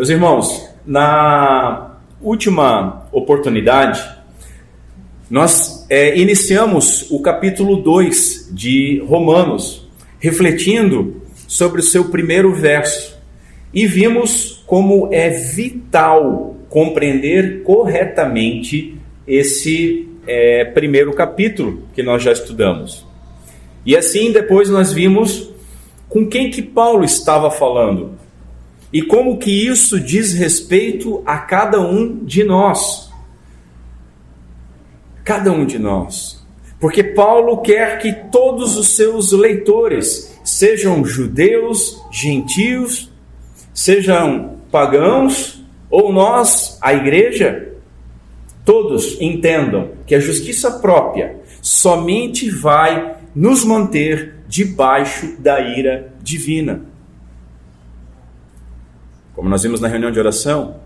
Meus irmãos, na última oportunidade, nós iniciamos o capítulo 2 de Romanos, refletindo sobre o seu primeiro verso, e vimos como é vital compreender corretamente esse primeiro capítulo que nós já estudamos. E assim depois nós vimos com quem que Paulo estava falando e como que isso diz respeito a cada um de nós. Cada um de nós. Porque Paulo quer que todos os seus leitores, sejam judeus, gentios, sejam pagãos, ou nós, a igreja, todos entendam que a justiça própria somente vai nos manter debaixo da ira divina. Como nós vimos na reunião de oração,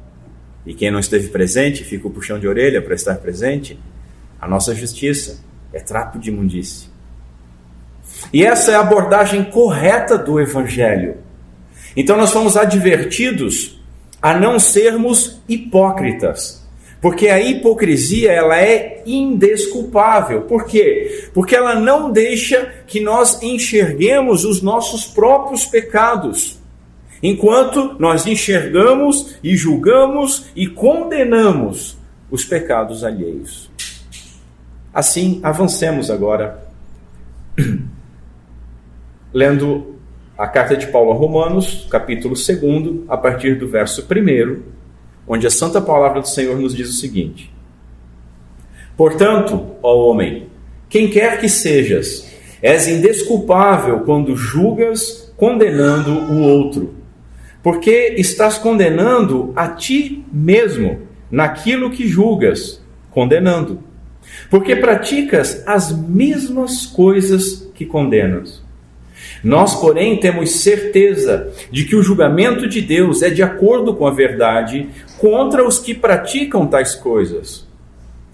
e quem não esteve presente, fica o puxão de orelha para estar presente, a nossa justiça é trapo de imundície. E essa é a abordagem correta do Evangelho. Então nós fomos advertidos a não sermos hipócritas, porque a hipocrisia ela é indesculpável. Por quê? Porque ela não deixa que nós enxerguemos os nossos próprios pecados, enquanto nós enxergamos e julgamos e condenamos os pecados alheios. Assim, avancemos agora, lendo a carta de Paulo a Romanos, capítulo 2, a partir do verso 1, onde a santa palavra do Senhor nos diz o seguinte: Portanto, ó homem, quem quer que sejas, és indesculpável quando julgas, condenando o outro, porque estás condenando a ti mesmo naquilo que julgas, condenando, porque praticas as mesmas coisas que condenas. Nós, porém, temos certeza de que o julgamento de Deus é de acordo com a verdade contra os que praticam tais coisas.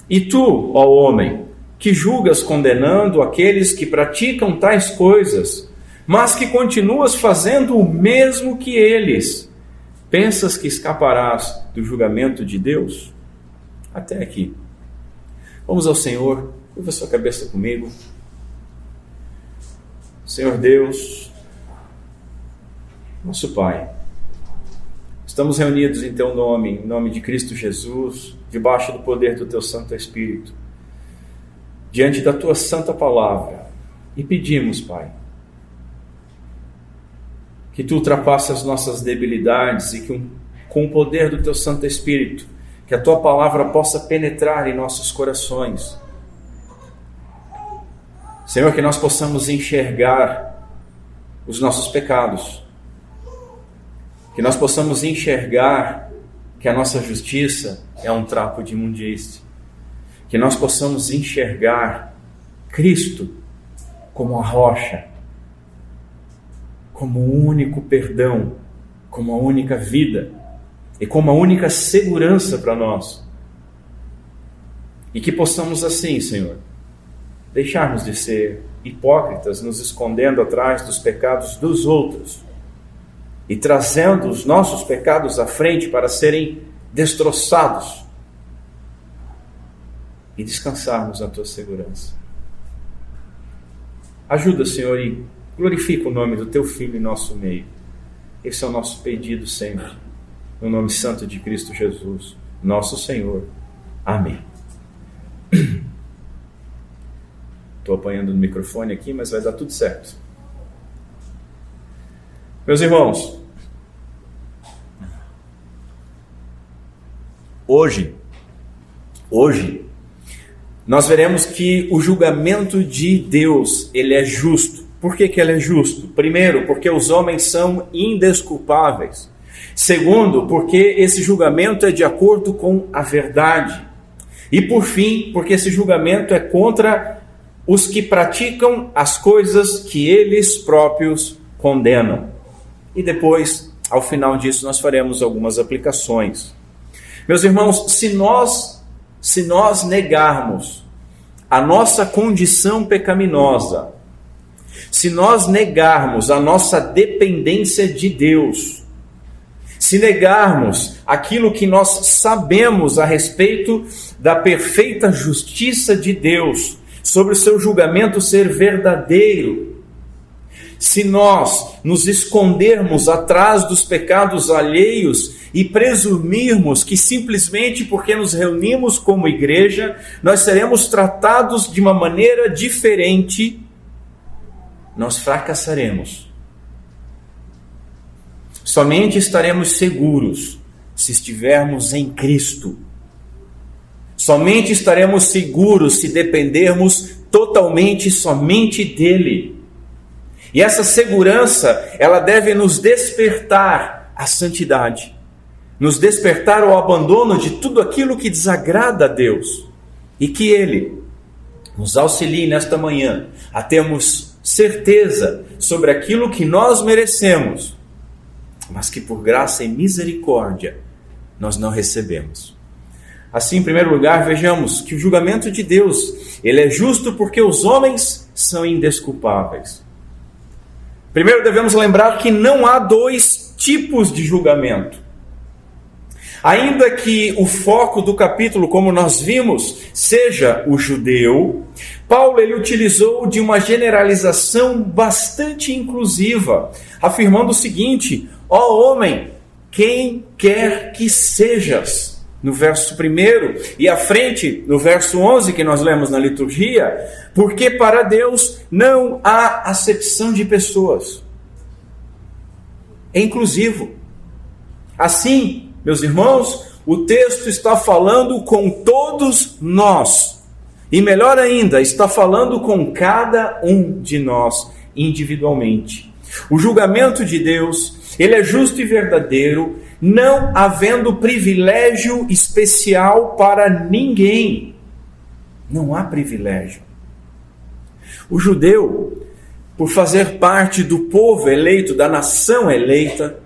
E tu, ó homem, que julgas condenando aqueles que praticam tais coisas, mas que continuas fazendo o mesmo que eles, pensas que escaparás do julgamento de Deus? Até aqui. Vamos ao Senhor, curva sua cabeça comigo. Senhor Deus, nosso Pai, estamos reunidos em Teu nome, em nome de Cristo Jesus, debaixo do poder do Teu Santo Espírito, diante da Tua Santa Palavra, e pedimos, Pai, que Tu ultrapasses as nossas debilidades e que com o poder do Teu Santo Espírito, que a Tua Palavra possa penetrar em nossos corações. Senhor, que nós possamos enxergar os nossos pecados, que nós possamos enxergar que a nossa justiça é um trapo de imundície, que nós possamos enxergar Cristo como a rocha, como o único perdão, como a única vida e como a única segurança para nós. E que possamos assim, Senhor, deixarmos de ser hipócritas, nos escondendo atrás dos pecados dos outros e trazendo os nossos pecados à frente para serem destroçados e descansarmos na Tua segurança. Ajuda, Senhor, e glorifica o nome do Teu Filho em nosso meio. Esse é o nosso pedido sempre, no nome santo de Cristo Jesus, nosso Senhor. Amém. Estou apanhando no microfone aqui, mas vai dar tudo certo. Meus irmãos, hoje, nós veremos que o julgamento de Deus, ele é justo. Por que ele é justo? Primeiro, porque os homens são indesculpáveis. Segundo, porque esse julgamento é de acordo com a verdade. E por fim, porque esse julgamento é contra os que praticam as coisas que eles próprios condenam. E depois, ao final disso, nós faremos algumas aplicações. Meus irmãos, se nós negarmos a nossa condição pecaminosa, se nós negarmos a nossa dependência de Deus, se negarmos aquilo que nós sabemos a respeito da perfeita justiça de Deus, sobre o seu julgamento ser verdadeiro, se nós nos escondermos atrás dos pecados alheios e presumirmos que simplesmente porque nos reunimos como igreja, nós seremos tratados de uma maneira diferente, nós fracassaremos. Somente estaremos seguros se estivermos em Cristo. Somente estaremos seguros se dependermos totalmente somente dele. E essa segurança, ela deve nos despertar à santidade, nos despertar ao abandono de tudo aquilo que desagrada a Deus, e que ele nos auxilie nesta manhã a termos certeza sobre aquilo que nós merecemos, mas que por graça e misericórdia nós não recebemos. Assim, em primeiro lugar, vejamos que o julgamento de Deus, ele é justo porque os homens são indesculpáveis. Primeiro devemos lembrar que não há dois tipos de julgamento. Ainda que o foco do capítulo, como nós vimos, seja o judeu, Paulo ele utilizou de uma generalização bastante inclusiva, afirmando o seguinte: ó homem, quem quer que sejas. No verso 1 e à frente, no verso 11 que nós lemos na liturgia, porque para Deus não há acepção de pessoas. É inclusivo. Assim, meus irmãos, o texto está falando com todos nós. E melhor ainda, está falando com cada um de nós individualmente. O julgamento de Deus, ele é justo e verdadeiro, não havendo privilégio especial para ninguém. Não há privilégio. O judeu, por fazer parte do povo eleito, da nação eleita,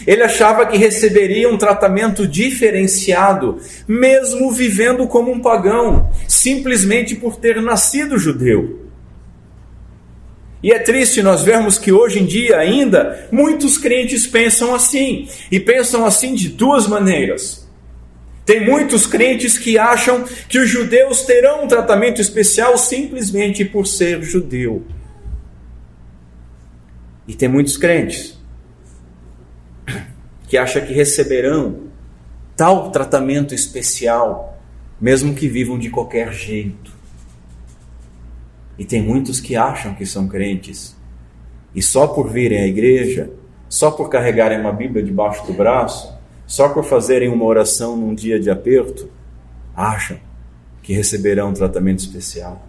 ele achava que receberia um tratamento diferenciado, mesmo vivendo como um pagão, simplesmente por ter nascido judeu. E é triste nós vermos que hoje em dia ainda muitos crentes pensam assim, e pensam assim de duas maneiras. Tem muitos crentes que acham que os judeus terão um tratamento especial simplesmente por ser judeu. E tem muitos crentes que acham que receberão tal tratamento especial, mesmo que vivam de qualquer jeito. E tem muitos que acham que são crentes, e só por virem à igreja, só por carregarem uma Bíblia debaixo do braço, só por fazerem uma oração num dia de aperto, acham que receberão um tratamento especial.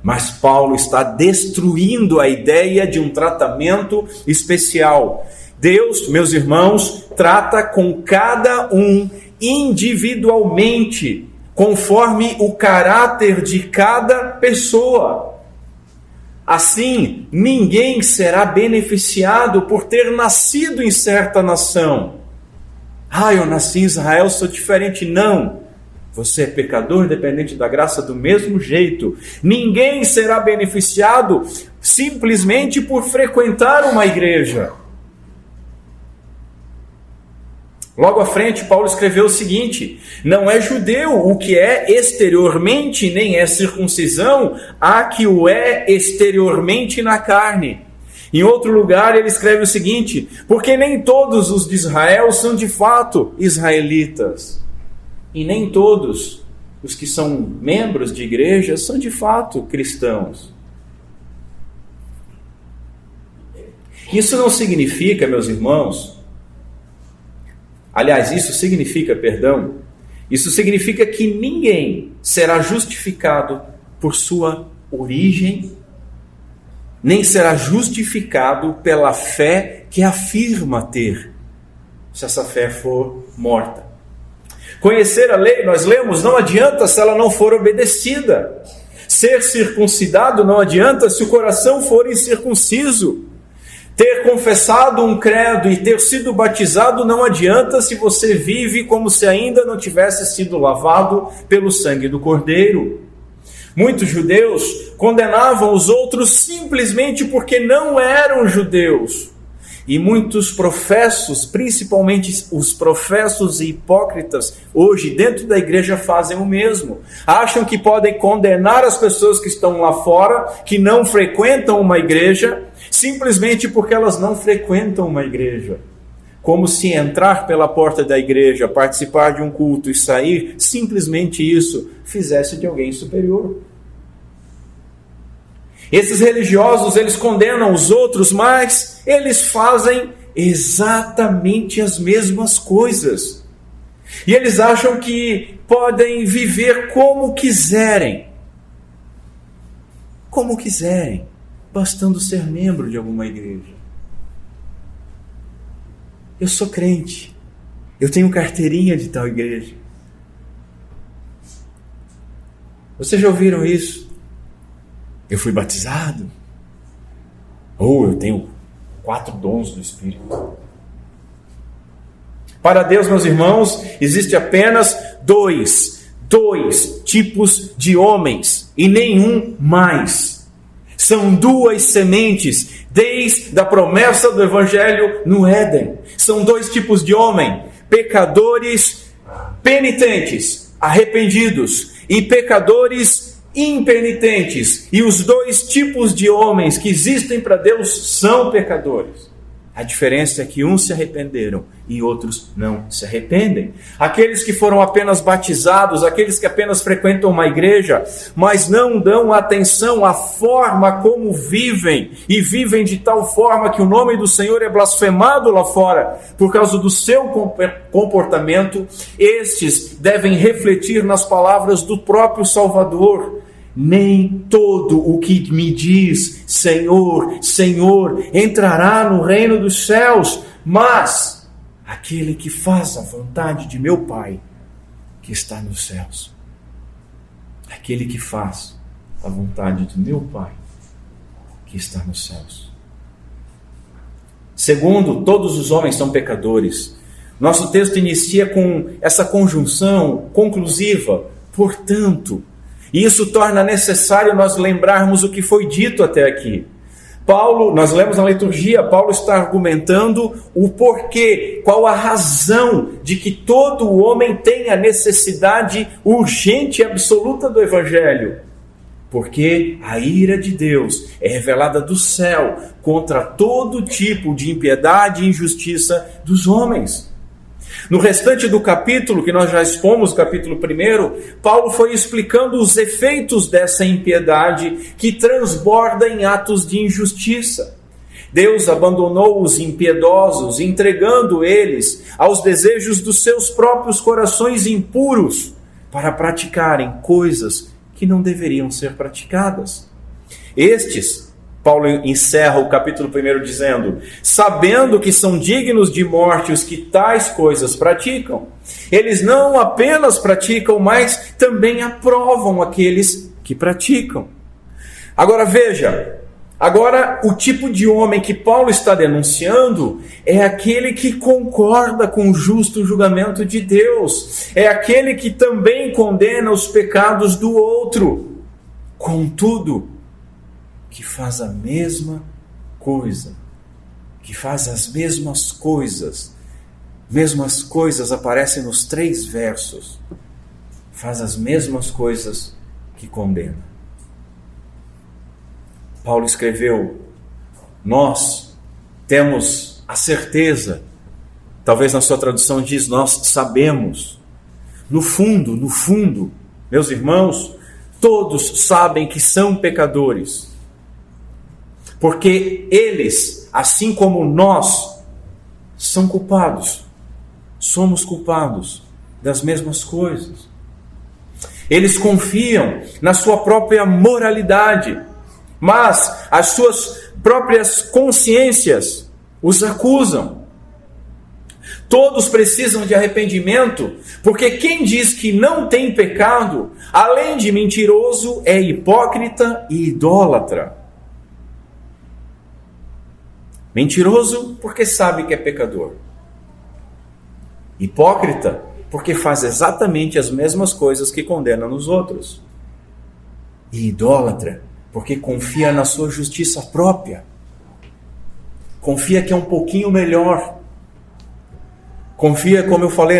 Mas Paulo está destruindo a ideia de um tratamento especial. Deus, meus irmãos, trata com cada um individualmente, conforme o caráter de cada pessoa. Assim, ninguém será beneficiado por ter nascido em certa nação. Eu nasci em Israel, sou diferente. Não. Você é pecador, dependente da graça do mesmo jeito. Ninguém será beneficiado simplesmente por frequentar uma igreja. Logo à frente, Paulo escreveu o seguinte: não é judeu o que é exteriormente, nem é circuncisão a que o é exteriormente na carne. Em outro lugar, ele escreve o seguinte: porque nem todos os de Israel são de fato israelitas, e nem todos os que são membros de igreja são de fato cristãos. Isso não significa, meus irmãos, isso significa que ninguém será justificado por sua origem, nem será justificado pela fé que afirma ter, se essa fé for morta. Conhecer a lei, nós lemos, não adianta se ela não for obedecida. Ser circuncidado não adianta se o coração for incircunciso. Ter confessado um credo e ter sido batizado não adianta se você vive como se ainda não tivesse sido lavado pelo sangue do Cordeiro. Muitos judeus condenavam os outros simplesmente porque não eram judeus. E muitos professos, principalmente os professos e hipócritas, hoje dentro da igreja fazem o mesmo. Acham que podem condenar as pessoas que estão lá fora, que não frequentam uma igreja, simplesmente porque elas não frequentam uma igreja. Como se entrar pela porta da igreja, participar de um culto e sair, simplesmente isso fizesse de alguém superior. Esses religiosos, eles condenam os outros, mas eles fazem exatamente as mesmas coisas. E eles acham que podem viver como quiserem. Como quiserem, bastando ser membro de alguma igreja. Eu sou crente, eu tenho carteirinha de tal igreja. Vocês já ouviram isso? Eu fui batizado. Ou eu tenho 4 dons do Espírito. Para Deus, meus irmãos, existe apenas dois tipos de homens e nenhum mais. São 2 sementes desde a promessa do Evangelho no Éden. São 2 tipos de homem: pecadores penitentes, arrependidos, e pecadores impenitentes. E os 2 tipos de homens que existem para Deus são pecadores. A diferença é que uns se arrependeram e outros não se arrependem. Aqueles que foram apenas batizados, aqueles que apenas frequentam uma igreja, mas não dão atenção à forma como vivem, e vivem de tal forma que o nome do Senhor é blasfemado lá fora, por causa do seu comportamento, estes devem refletir nas palavras do próprio Salvador: nem todo o que me diz Senhor, Senhor, entrará no reino dos céus, mas aquele que faz a vontade de meu Pai que está nos céus. Aquele que faz a vontade do meu Pai que está nos céus. Segundo, todos os homens são pecadores. Nosso texto inicia com essa conjunção conclusiva, portanto. E isso torna necessário nós lembrarmos o que foi dito até aqui. Paulo, nós lemos na liturgia, Paulo está argumentando o porquê, qual a razão de que todo homem tem a necessidade urgente e absoluta do Evangelho. Porque a ira de Deus é revelada do céu contra todo tipo de impiedade e injustiça dos homens. No restante do capítulo, que nós já expomos, o capítulo 1, Paulo foi explicando os efeitos dessa impiedade que transborda em atos de injustiça. Deus abandonou os impiedosos, entregando eles aos desejos dos seus próprios corações impuros para praticarem coisas que não deveriam ser praticadas. Paulo encerra o capítulo 1 dizendo: sabendo que são dignos de morte os que tais coisas praticam. Eles não apenas praticam, mas também aprovam aqueles que praticam. Agora veja, o tipo de homem que Paulo está denunciando é aquele que concorda com o justo julgamento de Deus. É aquele que também condena os pecados do outro. Contudo, que faz a mesma coisa, que faz as mesmas coisas aparecem nos 3 versos, faz as mesmas coisas que condena. Paulo escreveu: nós temos a certeza, talvez na sua tradução diz, nós sabemos, no fundo, meus irmãos, todos sabem que são pecadores. Porque eles, assim como nós, são culpados. Somos culpados das mesmas coisas. Eles confiam na sua própria moralidade, mas as suas próprias consciências os acusam. Todos precisam de arrependimento, porque quem diz que não tem pecado, além de mentiroso, é hipócrita e idólatra. Mentiroso porque sabe que é pecador. Hipócrita porque faz exatamente as mesmas coisas que condena nos outros. E idólatra porque confia na sua justiça própria. Confia que é um pouquinho melhor. Confia, como eu falei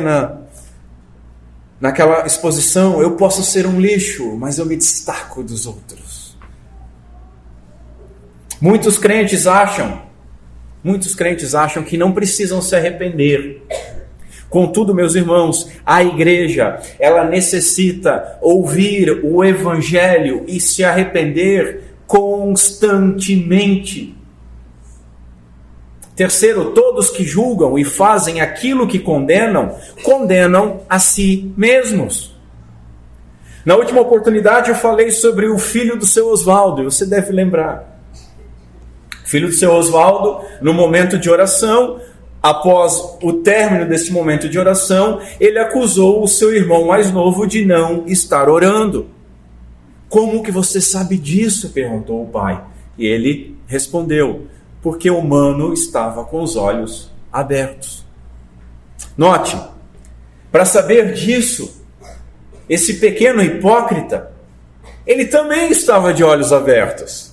naquela exposição, eu posso ser um lixo, mas eu me destaco dos outros. Muitos crentes acham que não precisam se arrepender. Contudo, meus irmãos, a igreja, ela necessita ouvir o evangelho e se arrepender constantemente. Terceiro, todos que julgam e fazem aquilo que condenam, condenam a si mesmos. Na última oportunidade eu falei sobre o filho do seu Oswaldo, e você deve lembrar. O filho do seu Oswaldo, no momento de oração, após o término desse momento de oração, ele acusou o seu irmão mais novo de não estar orando. Como que você sabe disso? Perguntou o pai. E ele respondeu: porque o mano estava com os olhos abertos. Note, para saber disso, esse pequeno hipócrita, ele também estava de olhos abertos.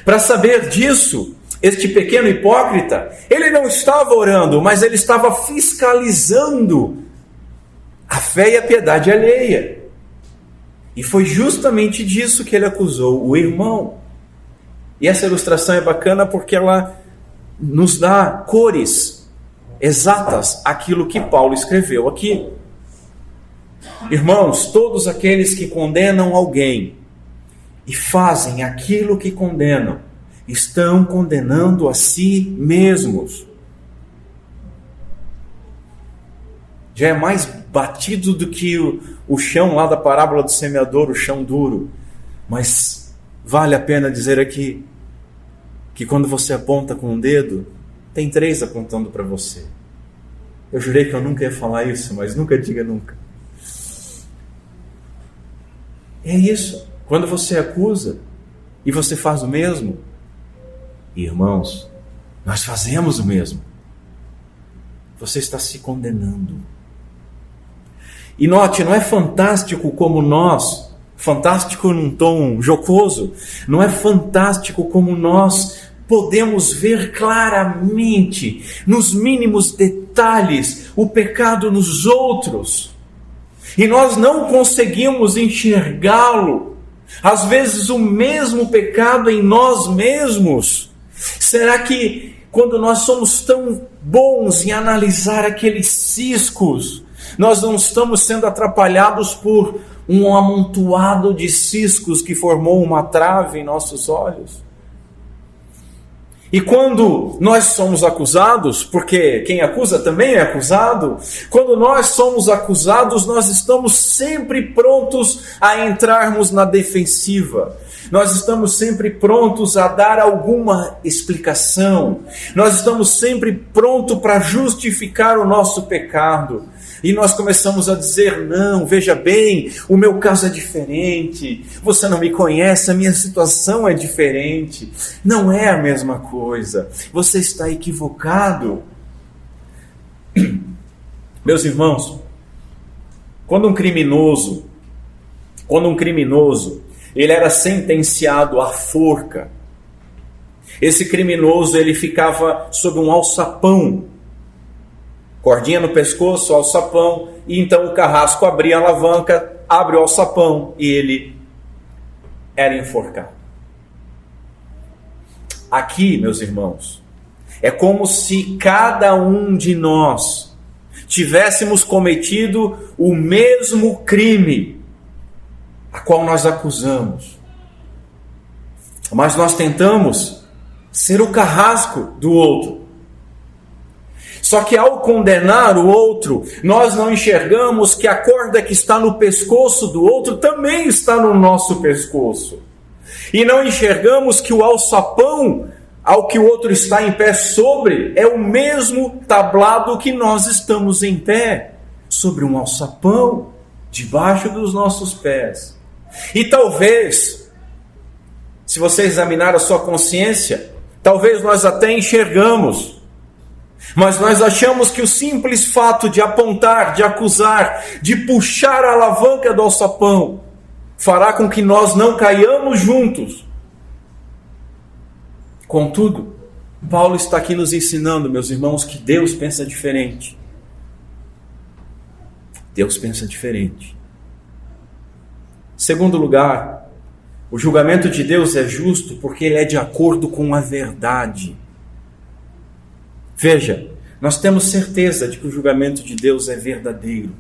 Para saber disso, este pequeno hipócrita, ele não estava orando, mas ele estava fiscalizando a fé e a piedade alheia. E foi justamente disso que ele acusou o irmão. E essa ilustração é bacana porque ela nos dá cores exatas àquilo que Paulo escreveu aqui. Irmãos, todos aqueles que condenam alguém e fazem aquilo que condenam, estão condenando a si mesmos. Já é mais batido do que o chão lá da parábola do semeador, o chão duro. Mas vale a pena dizer aqui que quando você aponta com um dedo, tem 3 apontando para você. Eu jurei que eu nunca ia falar isso, mas nunca diga nunca. É isso. Quando você acusa e você faz o mesmo, irmãos, nós fazemos o mesmo. Você está se condenando. E note, não é fantástico como nós, fantástico num tom jocoso, não é fantástico como nós podemos ver claramente, nos mínimos detalhes, o pecado nos outros. E nós não conseguimos enxergá-lo. Às vezes o mesmo pecado em nós mesmos. Será que quando nós somos tão bons em analisar aqueles ciscos, nós não estamos sendo atrapalhados por um amontoado de ciscos que formou uma trave em nossos olhos? E quando nós somos acusados, porque quem acusa também é acusado, quando nós somos acusados, nós estamos sempre prontos a entrarmos na defensiva. Nós estamos sempre prontos a dar alguma explicação. Nós estamos sempre prontos para justificar o nosso pecado. E nós começamos a dizer: não, veja bem, o meu caso é diferente, você não me conhece, a minha situação é diferente, não é a mesma coisa, você está equivocado. Meus irmãos, quando um criminoso, ele era sentenciado à forca, esse criminoso ele ficava sob um alçapão, cordinha no pescoço, alçapão, e então o carrasco abria a alavanca, abre o alçapão e ele era enforcado. Aqui, meus irmãos, é como se cada um de nós tivéssemos cometido o mesmo crime a qual nós acusamos. Mas nós tentamos ser o carrasco do outro. Só que ao condenar o outro, nós não enxergamos que a corda que está no pescoço do outro também está no nosso pescoço. E não enxergamos que o alçapão ao que o outro está em pé sobre é o mesmo tablado que nós estamos em pé, sobre um alçapão, debaixo dos nossos pés. E talvez, se você examinar a sua consciência, talvez nós até enxergamos, mas nós achamos que o simples fato de apontar, de acusar, de puxar a alavanca do alçapão, fará com que nós não caiamos juntos. Contudo, Paulo está aqui nos ensinando, meus irmãos, que Deus pensa diferente. Deus pensa diferente. Segundo lugar, o julgamento de Deus é justo porque ele é de acordo com a verdade. Veja, nós temos certeza de que o julgamento de Deus é verdadeiro.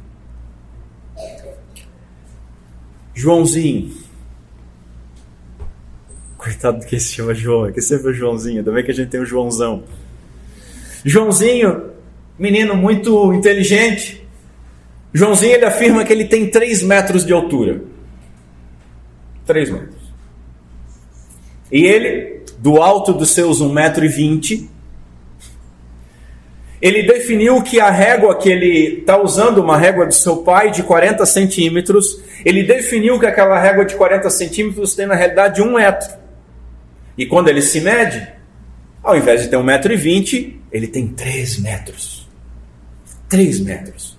Joãozinho. Coitado do que se chama João, é que sempre é o Joãozinho, ainda bem que a gente tem o Joãozão. Joãozinho, menino muito inteligente. Joãozinho, ele afirma que ele tem 3 metros de altura. 3 metros. E ele, do alto dos seus 1,20 m, ele definiu que a régua que ele está usando, uma régua do seu pai de 40 centímetros, ele definiu que aquela régua de 40 centímetros tem na realidade 1 metro. E quando ele se mede, ao invés de ter 1,20 m, ele tem 3 metros. 3 metros.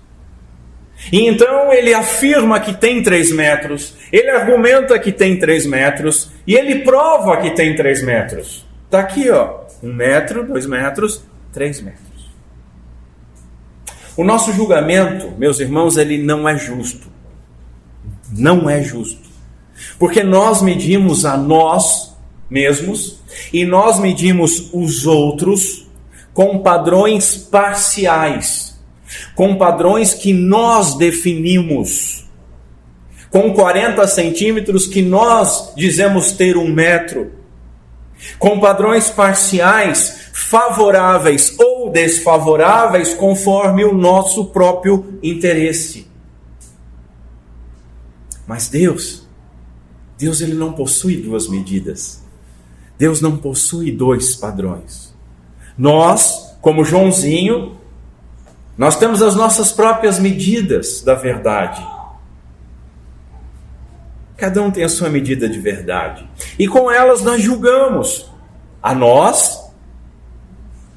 E então ele afirma que tem 3 metros, ele argumenta que tem 3 metros, e ele prova que tem 3 metros. Está aqui, ó, 1 metro, 2 metros, 3 metros. O nosso julgamento, meus irmãos, ele não é justo. Não é justo. Porque nós medimos a nós mesmos e nós medimos os outros com padrões parciais, com padrões que nós definimos, com 40 centímetros que nós dizemos ter 1 metro, com padrões parciais, favoráveis ou desfavoráveis, conforme o nosso próprio interesse. Mas Deus ele não possui 2 medidas. Deus não possui 2 padrões. Nós, como Joãozinho, nós temos as nossas próprias medidas da verdade. Cada um tem a sua medida de verdade. E com elas nós julgamos a nós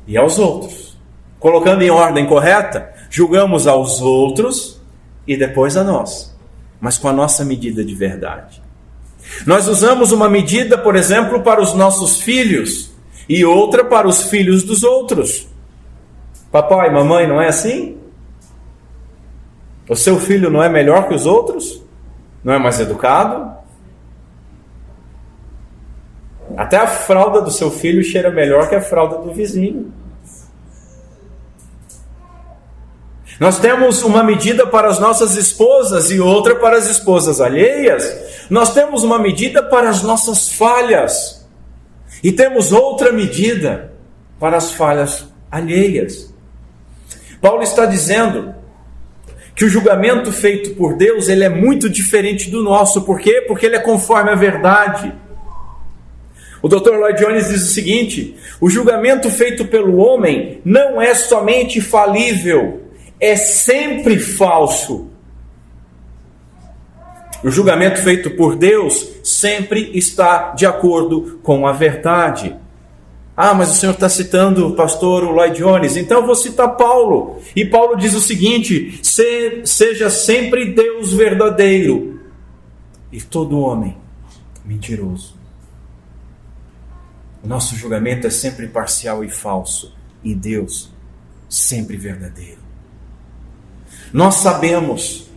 e aos outros. Colocando em ordem correta, julgamos aos outros e depois a nós, mas com a nossa medida de verdade. Nós usamos uma medida, por exemplo, para os nossos filhos e outra para os filhos dos outros. Papai, mamãe, não é assim? O seu filho não é melhor que os outros? Não é mais educado? Até a fralda do seu filho cheira melhor que a fralda do vizinho. Nós temos uma medida para as nossas esposas e outra para as esposas alheias. Nós temos uma medida para as nossas falhas e temos outra medida para as falhas alheias. Paulo está dizendo que o julgamento feito por Deus, ele é muito diferente do nosso. Por quê? Porque ele é conforme a verdade. O Dr. Lloyd Jones diz o seguinte: o julgamento feito pelo homem não é somente falível, é sempre falso. O julgamento feito por Deus sempre está de acordo com a verdade. Ah, mas o senhor está citando o pastor Lloyd Jones, então eu vou citar Paulo. E Paulo diz o seguinte: seja sempre Deus verdadeiro e todo homem mentiroso. O nosso julgamento é sempre parcial e falso, e Deus sempre verdadeiro. Nós sabemos,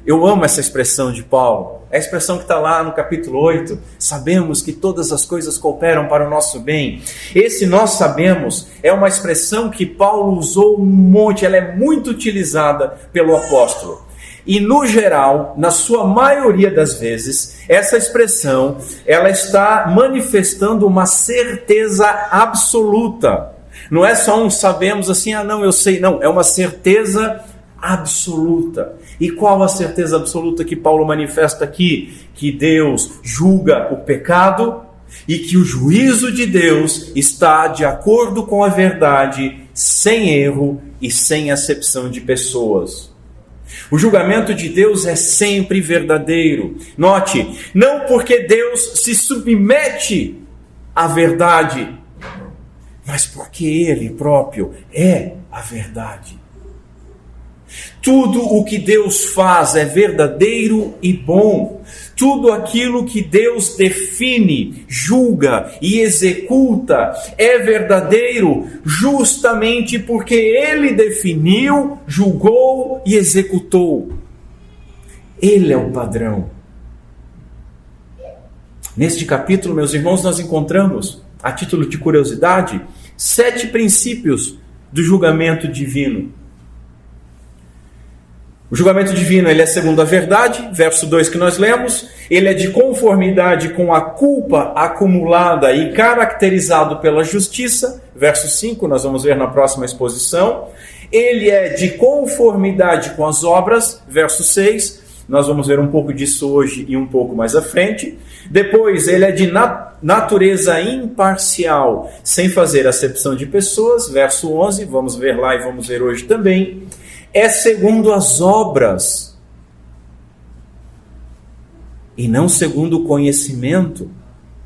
eu amo essa expressão de Paulo, é a expressão que está lá no capítulo 8, sabemos que todas as coisas cooperam para o nosso bem. Esse nós sabemos é uma expressão que Paulo usou um monte, ela é muito utilizada pelo apóstolo. E no geral, na sua maioria das vezes, essa expressão, ela está manifestando uma certeza absoluta. Não é só um sabemos assim, ah não, eu sei, não, é uma certeza absoluta. E qual a certeza absoluta que Paulo manifesta aqui? Que Deus julga o pecado e que o juízo de Deus está de acordo com a verdade, sem erro e sem acepção de pessoas. O julgamento de Deus é sempre verdadeiro. Note, não porque Deus se submete à verdade, mas porque Ele próprio é a verdade. Tudo o que Deus faz é verdadeiro e bom. Tudo aquilo que Deus define, julga e executa é verdadeiro justamente porque Ele definiu, julgou e executou. Ele é o padrão. Neste capítulo, meus irmãos, nós encontramos, a título de curiosidade, 7 princípios do julgamento divino. O julgamento divino, ele é segundo a verdade, verso 2 que nós lemos, ele é de conformidade com a culpa acumulada e caracterizado pela justiça, verso 5, nós vamos ver na próxima exposição. Ele é de conformidade com as obras, verso 6, nós vamos ver um pouco disso hoje e um pouco mais à frente. Depois, ele é de natureza imparcial, sem fazer acepção de pessoas, verso 11, vamos ver lá e vamos ver hoje também. É segundo as obras, e não segundo o conhecimento,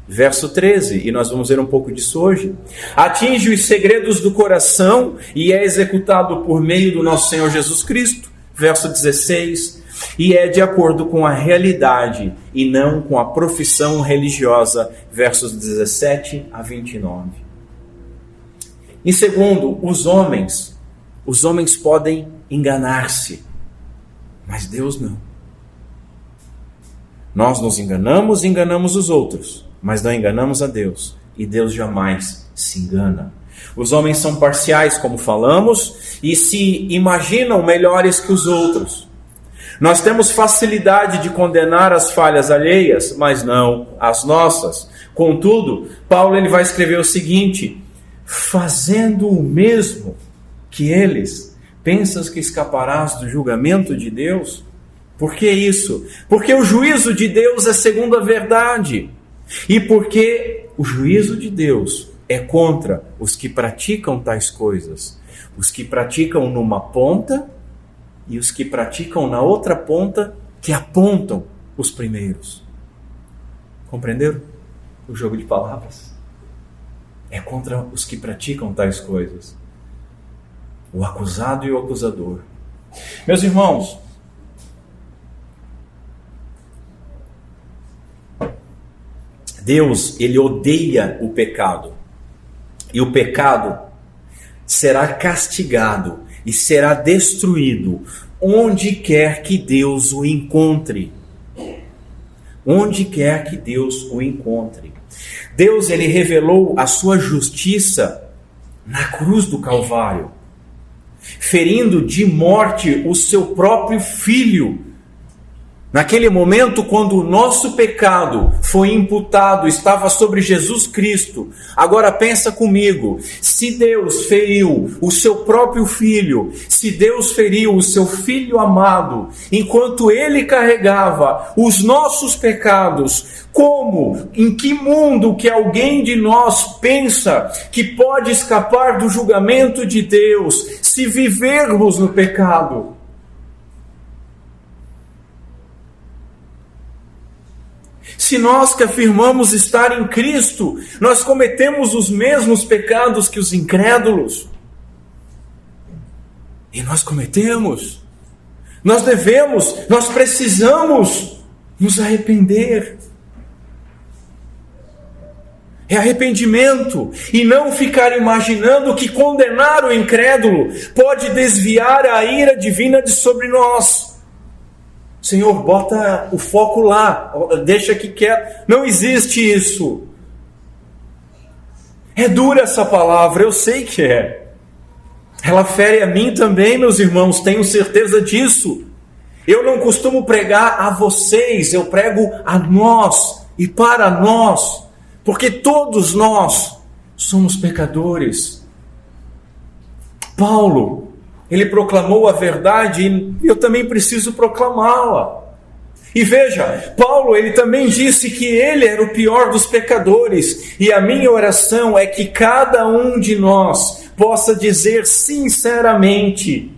verso 13, e nós vamos ver um pouco disso hoje. Atinge os segredos do coração e é executado por meio do nosso Senhor Jesus Cristo, verso 16, e é de acordo com a realidade e não com a profissão religiosa, versos 17 a 29. Em segundo, os homens podem enganar-se, mas Deus não. Nós nos enganamos e enganamos os outros, mas não enganamos a Deus, e Deus jamais se engana. Os homens são parciais, como falamos, e se imaginam melhores que os outros. Nós temos facilidade de condenar as falhas alheias, mas não as nossas. Contudo, Paulo ele vai escrever o seguinte: fazendo o mesmo que eles, pensas que escaparás do julgamento de Deus? Por que isso? Porque o juízo de Deus é segundo a verdade. E porque o juízo de Deus é contra os que praticam tais coisas. Os que praticam numa ponta e os que praticam na outra ponta, que apontam os primeiros. Compreenderam o jogo de palavras? É contra os que praticam tais coisas. O acusado e o acusador. Meus irmãos, Deus, ele odeia o pecado. E o pecado será castigado e será destruído onde quer que Deus o encontre. Onde quer que Deus o encontre. Deus, ele revelou a sua justiça na cruz do Calvário, ferindo de morte o seu próprio Filho. Naquele momento, quando o nosso pecado foi imputado, estava sobre Jesus Cristo. Agora pensa comigo, se Deus feriu o seu próprio Filho, se Deus feriu o seu Filho amado, enquanto Ele carregava os nossos pecados, como, em que mundo que alguém de nós pensa que pode escapar do julgamento de Deus se vivermos no pecado? Se nós que afirmamos estar em Cristo, nós cometemos os mesmos pecados que os incrédulos. E nós cometemos. Nós devemos, nós precisamos nos arrepender. É arrependimento, e não ficar imaginando que condenar o incrédulo pode desviar a ira divina de sobre nós. Senhor, bota o foco lá, deixa que quer. Não existe isso. É dura essa palavra, eu sei que é. Ela fere a mim também, meus irmãos, tenho certeza disso. Eu não costumo pregar a vocês, eu prego a nós e para nós, porque todos nós somos pecadores. Paulo, ele proclamou a verdade e eu também preciso proclamá-la. E veja, Paulo, ele também disse que ele era o pior dos pecadores. E a minha oração é que cada um de nós possa dizer sinceramente,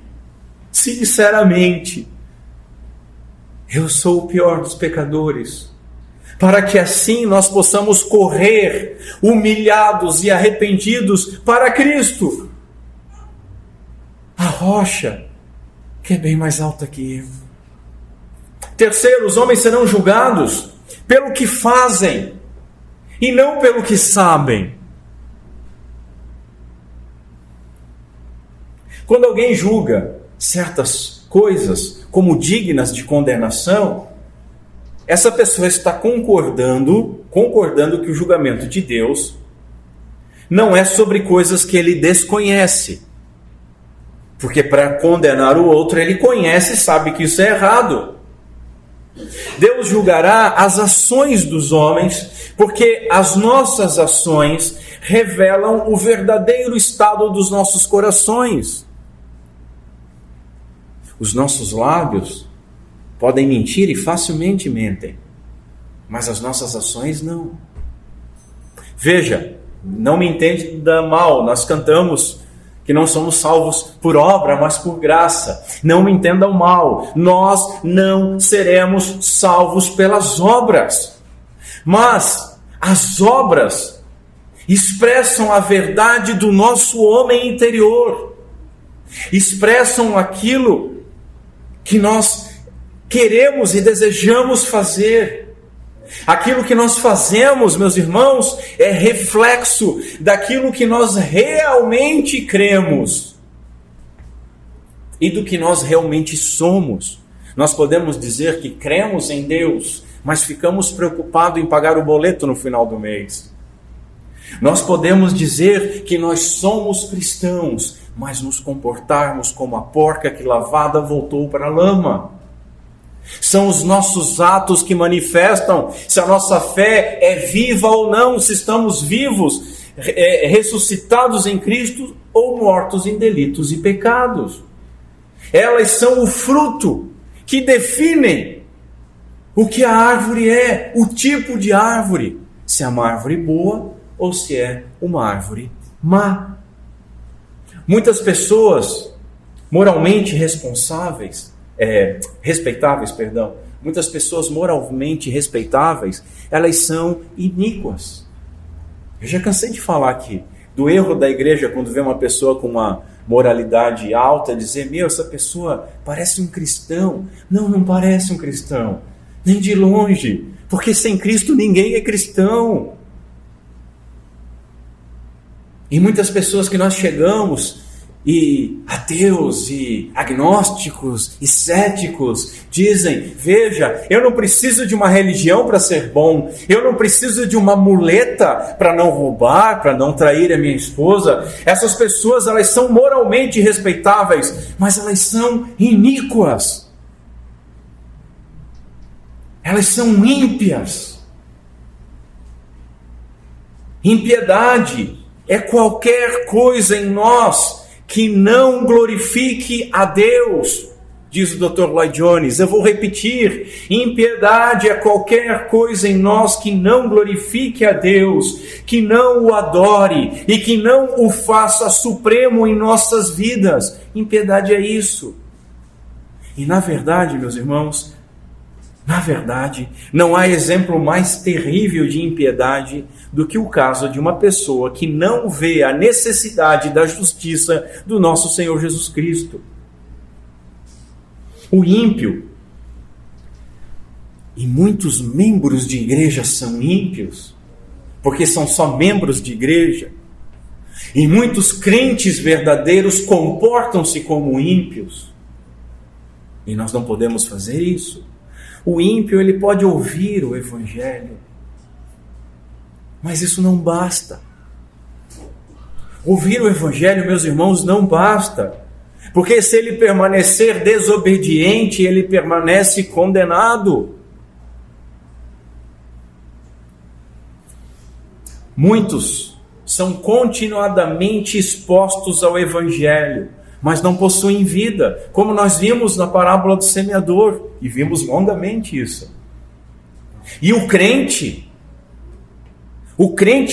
eu sou o pior dos pecadores. Para que assim nós possamos correr humilhados e arrependidos para Cristo, a rocha que é bem mais alta que eu. Terceiro, os homens serão julgados pelo que fazem e não pelo que sabem. Quando alguém julga certas coisas como dignas de condenação, essa pessoa está concordando que o julgamento de Deus não é sobre coisas que ele desconhece. Porque para condenar o outro, ele conhece e sabe que isso é errado. Deus julgará as ações dos homens, porque as nossas ações revelam o verdadeiro estado dos nossos corações. Os nossos lábios podem mentir e facilmente mentem, mas as nossas ações não. Veja, não me entenda mal, nós cantamos que não somos salvos por obra, mas por graça. Não me entendam mal, nós não seremos salvos pelas obras. Mas as obras expressam a verdade do nosso homem interior. Expressam aquilo que nós queremos e desejamos fazer. Aquilo que nós fazemos, meus irmãos, é reflexo daquilo que nós realmente cremos e do que nós realmente somos. Nós podemos dizer que cremos em Deus, mas ficamos preocupados em pagar o boleto no final do mês. Nós podemos dizer que nós somos cristãos, mas nos comportarmos como a porca que lavada voltou para a lama. São os nossos atos que manifestam se a nossa fé é viva ou não, se estamos vivos, ressuscitados em Cristo ou mortos em delitos e pecados. Elas são o fruto que definem o que a árvore é, o tipo de árvore, se é uma árvore boa ou se é uma árvore má. Muitas pessoas moralmente muitas pessoas moralmente respeitáveis, elas são iníquas. Eu já cansei de falar aqui do erro da igreja quando vê uma pessoa com uma moralidade alta, dizer, essa pessoa parece um cristão. Não, não parece um cristão, nem de longe, porque sem Cristo ninguém é cristão. E muitas pessoas que nós chegamos, e ateus, e agnósticos, e céticos, dizem, veja, eu não preciso de uma religião para ser bom, eu não preciso de uma muleta para não roubar, para não trair a minha esposa. Essas pessoas, elas são moralmente respeitáveis, mas elas são iníquas. Elas são ímpias. Impiedade é qualquer coisa em nós que não glorifique a Deus, diz o Dr. Lloyd Jones. Eu vou repetir: impiedade é qualquer coisa em nós que não glorifique a Deus, que não o adore e que não o faça supremo em nossas vidas. Impiedade é isso. E na verdade, meus irmãos, não há exemplo mais terrível de impiedade do que o caso de uma pessoa que não vê a necessidade da justiça do nosso Senhor Jesus Cristo. O ímpio, e muitos membros de igreja são ímpios, porque são só membros de igreja, e muitos crentes verdadeiros comportam-se como ímpios, e nós não podemos fazer isso. O ímpio, ele pode ouvir o Evangelho, mas isso não basta. Ouvir o Evangelho, meus irmãos, não basta, porque se ele permanecer desobediente, ele permanece condenado. Muitos são continuadamente expostos ao Evangelho, mas não possuem vida, como nós vimos na parábola do semeador, e vimos longamente isso. E o crente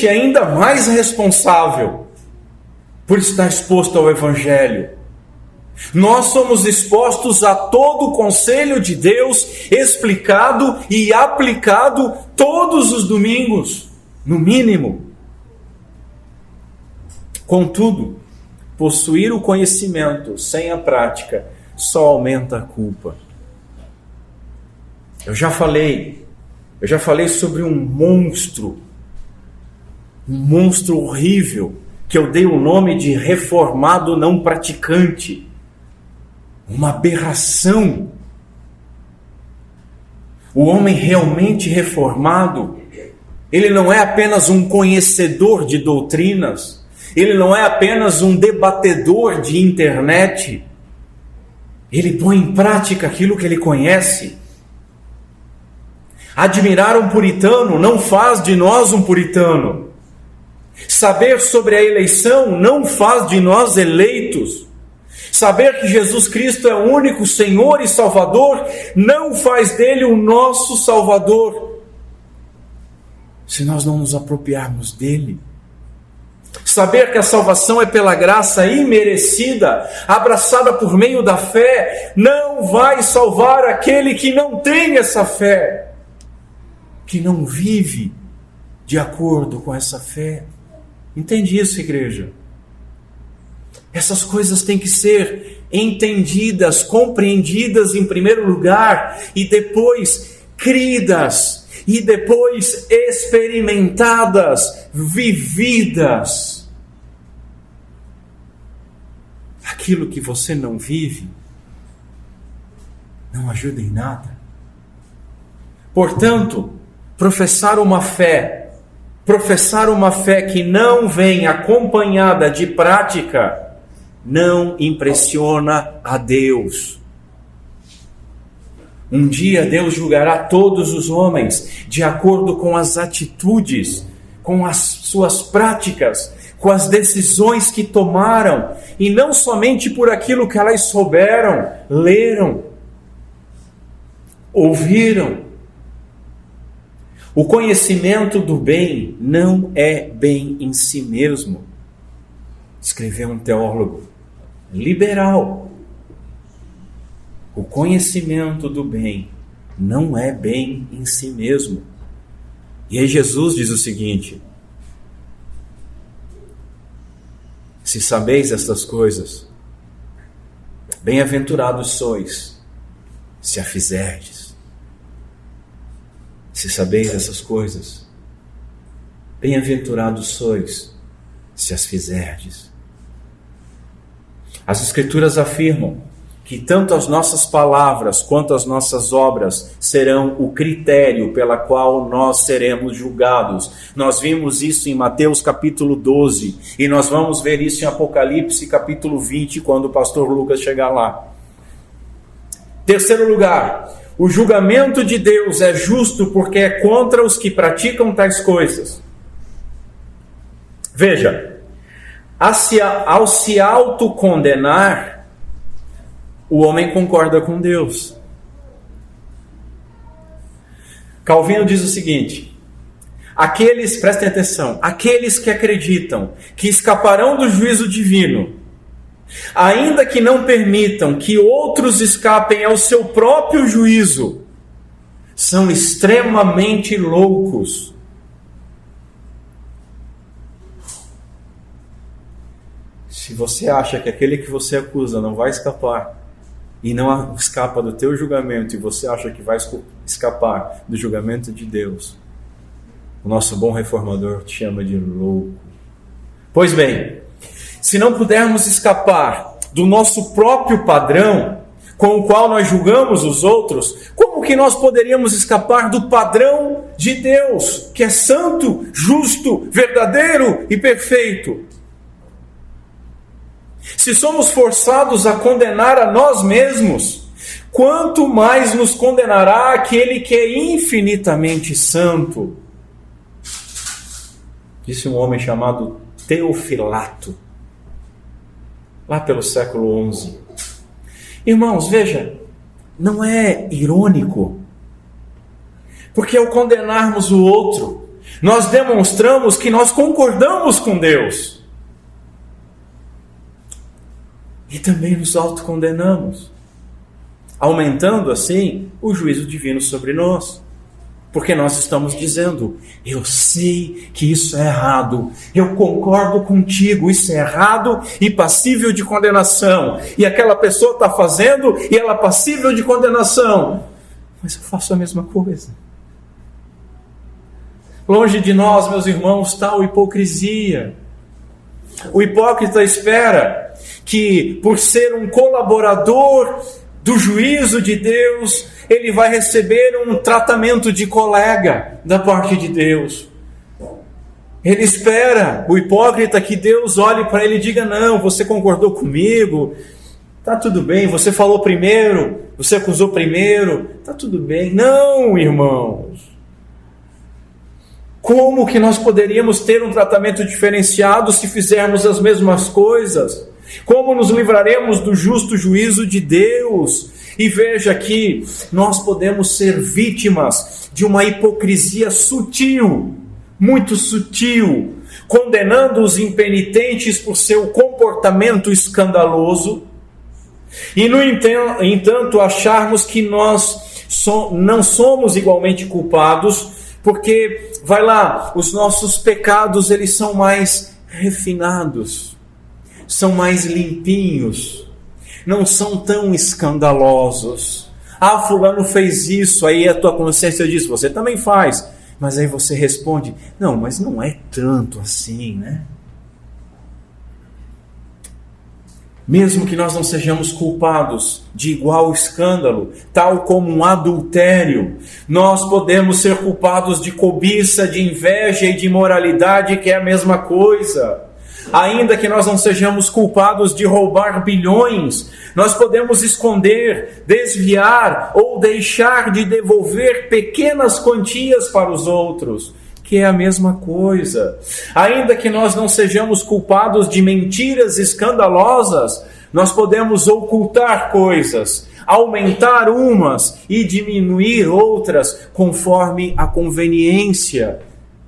é ainda mais responsável por estar exposto ao Evangelho. Nós somos expostos a todo o conselho de Deus, explicado e aplicado todos os domingos, no mínimo. Contudo, possuir o conhecimento sem a prática só aumenta a culpa. Eu já falei sobre um monstro horrível, que eu dei o nome de reformado não praticante, uma aberração. O homem realmente reformado, ele não é apenas um conhecedor de doutrinas, ele não é apenas um debatedor de internet, ele põe em prática aquilo que ele conhece. Admirar um puritano não faz de nós um puritano. Saber sobre a eleição não faz de nós eleitos. Saber que Jesus Cristo é o único Senhor e Salvador não faz dele o nosso Salvador, se nós não nos apropriarmos dele. Saber que a salvação é pela graça imerecida, abraçada por meio da fé, não vai salvar aquele que não tem essa fé, que não vive de acordo com essa fé. Entende isso, igreja? Essas coisas têm que ser entendidas, compreendidas em primeiro lugar, e depois cridas, e depois experimentadas, vividas. Aquilo que você não vive não ajuda em nada. Portanto, professar uma fé que não vem acompanhada de prática, não impressiona a Deus. Um dia Deus julgará todos os homens de acordo com as atitudes, com as suas práticas, com as decisões que tomaram, e não somente por aquilo que elas souberam, leram, ouviram. O conhecimento do bem não é bem em si mesmo, escreveu um teólogo liberal. O conhecimento do bem não é bem em si mesmo. E aí Jesus diz o seguinte: se sabeis estas coisas, bem-aventurados sois, se a fizerdes. Se sabeis essas coisas, bem-aventurados sois, se as fizerdes. As Escrituras afirmam que tanto as nossas palavras quanto as nossas obras serão o critério pela qual nós seremos julgados. Nós vimos isso em Mateus capítulo 12, e nós vamos ver isso em Apocalipse capítulo 20, quando o pastor Lucas chegar lá. Terceiro lugar, o julgamento de Deus é justo porque é contra os que praticam tais coisas. Veja, ao se autocondenar, o homem concorda com Deus. Calvino diz o seguinte: prestem atenção, aqueles que acreditam que escaparão do juízo divino, ainda que não permitam que outros escapem ao seu próprio juízo, são extremamente loucos. Se você acha que aquele que você acusa não vai escapar, e não escapa do teu julgamento, e você acha que vai escapar do julgamento de Deus, o nosso bom reformador te chama de louco. Pois bem, se não pudermos escapar do nosso próprio padrão, com o qual nós julgamos os outros, como que nós poderíamos escapar do padrão de Deus, que é santo, justo, verdadeiro e perfeito? Se somos forçados a condenar a nós mesmos, quanto mais nos condenará aquele que é infinitamente santo? Disse um homem chamado Teofilato, lá pelo século XI. Irmãos, veja, não é irônico? Porque ao condenarmos o outro, nós demonstramos que nós concordamos com Deus. E também nos autocondenamos, aumentando assim o juízo divino sobre nós. Porque nós estamos dizendo: eu sei que isso é errado, eu concordo contigo, isso é errado e passível de condenação. E aquela pessoa está fazendo e ela é passível de condenação. mas eu faço a mesma coisa. Longe de nós, meus irmãos, tal hipocrisia. O hipócrita espera que, por ser um colaborador do juízo de Deus, ele vai receber um tratamento de colega da parte de Deus. Ele espera, o hipócrita, que Deus olhe para ele e diga: não, você concordou comigo, está tudo bem, você falou primeiro, você acusou primeiro, está tudo bem. Não, irmãos. Como que nós poderíamos ter um tratamento diferenciado se fizermos as mesmas coisas? Como nos livraremos do justo juízo de Deus? E veja que nós podemos ser vítimas de uma hipocrisia sutil, muito sutil, condenando os impenitentes por seu comportamento escandaloso, e no entanto acharmos que nós não somos igualmente culpados, porque, vai lá, os nossos pecados eles são mais refinados, são mais limpinhos, não são tão escandalosos. Ah, fulano fez isso, aí a tua consciência diz, você também faz. Mas aí você responde, não, mas não é tanto assim, né? Mesmo que nós não sejamos culpados de igual escândalo, tal como um adultério, nós podemos ser culpados de cobiça, de inveja e de imoralidade, que é a mesma coisa. Ainda que nós não sejamos culpados de roubar bilhões, nós podemos esconder, desviar ou deixar de devolver pequenas quantias para os outros, que é a mesma coisa. Ainda que nós não sejamos culpados de mentiras escandalosas, nós podemos ocultar coisas, aumentar umas e diminuir outras conforme a conveniência,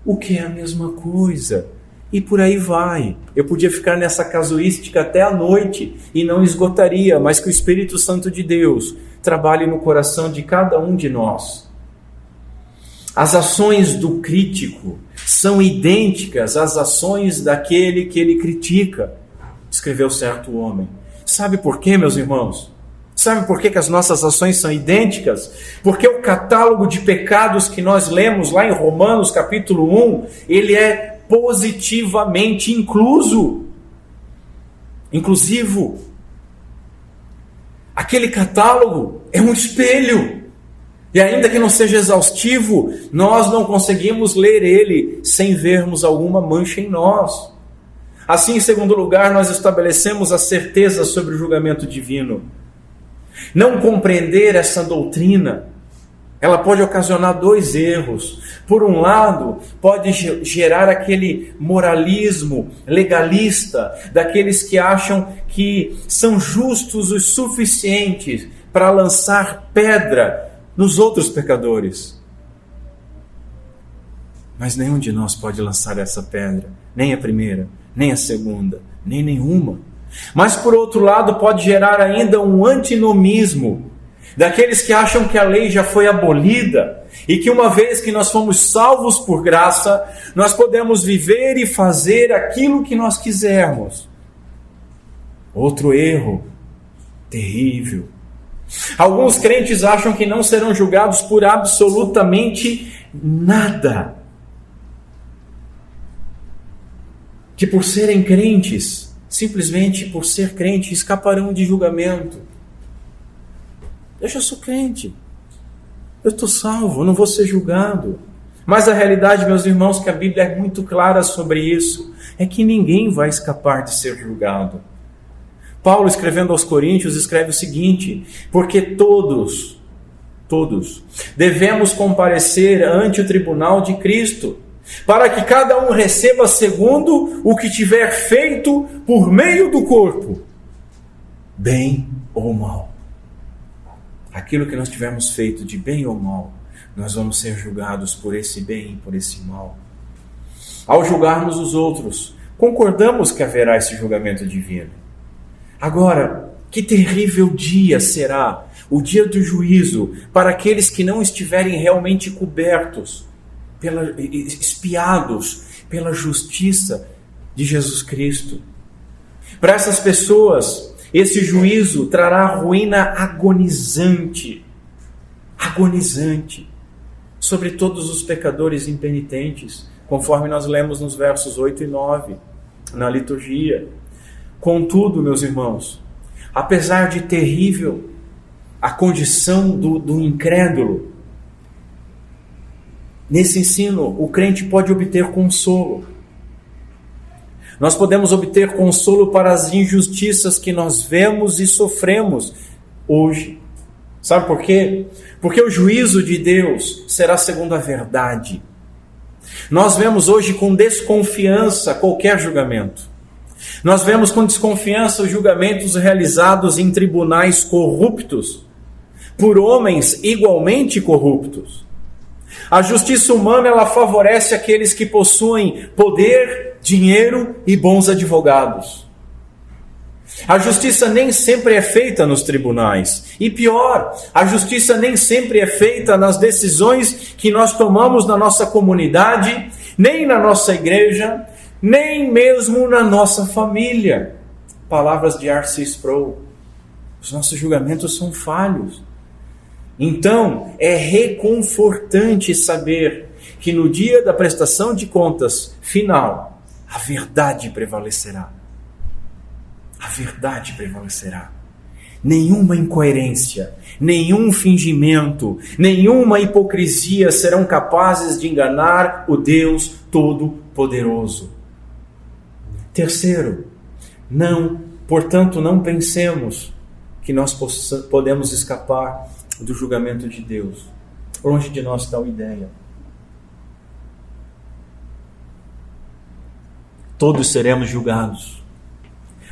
o que é a mesma coisa. E por aí vai. Eu podia ficar nessa casuística até a noite e não esgotaria, mas que o Espírito Santo de Deus trabalhe no coração de cada um de nós. As ações do crítico são idênticas às ações daquele que ele critica, escreveu certo homem. Sabe por quê, meus irmãos? Sabe por que as nossas ações são idênticas? Porque o catálogo de pecados que nós lemos lá em Romanos capítulo 1, ele é positivamente inclusivo. Aquele catálogo é um espelho. E ainda que não seja exaustivo, nós não conseguimos ler ele sem vermos alguma mancha em nós. Assim, em segundo lugar, nós estabelecemos a certeza sobre o julgamento divino. Não compreender essa doutrina, ela pode ocasionar dois erros. Por um lado, pode gerar aquele moralismo legalista, daqueles que acham que são justos o suficiente para lançar pedra nos outros pecadores. Mas nenhum de nós pode lançar essa pedra, nem a primeira, nem a segunda, nem nenhuma. Mas por outro lado pode gerar ainda um antinomismo, daqueles que acham que a lei já foi abolida e que uma vez que nós fomos salvos por graça, nós podemos viver e fazer aquilo que nós quisermos. Outro erro terrível. Alguns crentes acham que não serão julgados por absolutamente nada. Que por serem crentes, simplesmente por ser crente, escaparão de julgamento. Eu já sou crente. Eu estou salvo, eu não vou ser julgado. Mas a realidade, meus irmãos, que a Bíblia é muito clara sobre isso, é que ninguém vai escapar de ser julgado. Paulo, escrevendo aos Coríntios, escreve o seguinte: porque todos devemos comparecer ante o tribunal de Cristo, para que cada um receba segundo o que tiver feito por meio do corpo, bem ou mal. Aquilo que nós tivermos feito de bem ou mal, nós vamos ser julgados por esse bem e por esse mal. Ao julgarmos os outros, concordamos que haverá esse julgamento divino. Agora, que terrível dia será o dia do juízo para aqueles que não estiverem realmente cobertos, espiados pela justiça de Jesus Cristo. Para essas pessoas, esse juízo trará ruína agonizante. agonizante sobre todos os pecadores impenitentes, conforme nós lemos nos versos 8 e 9, na liturgia. Contudo, meus irmãos, apesar de terrível a condição do incrédulo, nesse ensino o crente pode obter consolo. Nós podemos obter consolo para as injustiças que nós vemos e sofremos hoje. Sabe por quê? Porque o juízo de Deus será segundo a verdade. Nós vemos hoje com desconfiança qualquer julgamento. Nós vemos com desconfiança os julgamentos realizados em tribunais corruptos, por homens igualmente corruptos. A justiça humana, ela favorece aqueles que possuem poder, dinheiro e bons advogados. A justiça nem sempre é feita nos tribunais. E pior, a justiça nem sempre é feita nas decisões que nós tomamos na nossa comunidade, nem na nossa igreja, nem mesmo na nossa família. Palavras de R.C. Sproul. Os nossos julgamentos são falhos. Então, é reconfortante saber que no dia da prestação de contas final, a verdade prevalecerá. A verdade prevalecerá. Nenhuma incoerência, nenhum fingimento, nenhuma hipocrisia serão capazes de enganar o Deus Todo-Poderoso. Terceiro, portanto, não pensemos que nós podemos escapar do julgamento de Deus. Longe de nós tal ideia. Todos seremos julgados.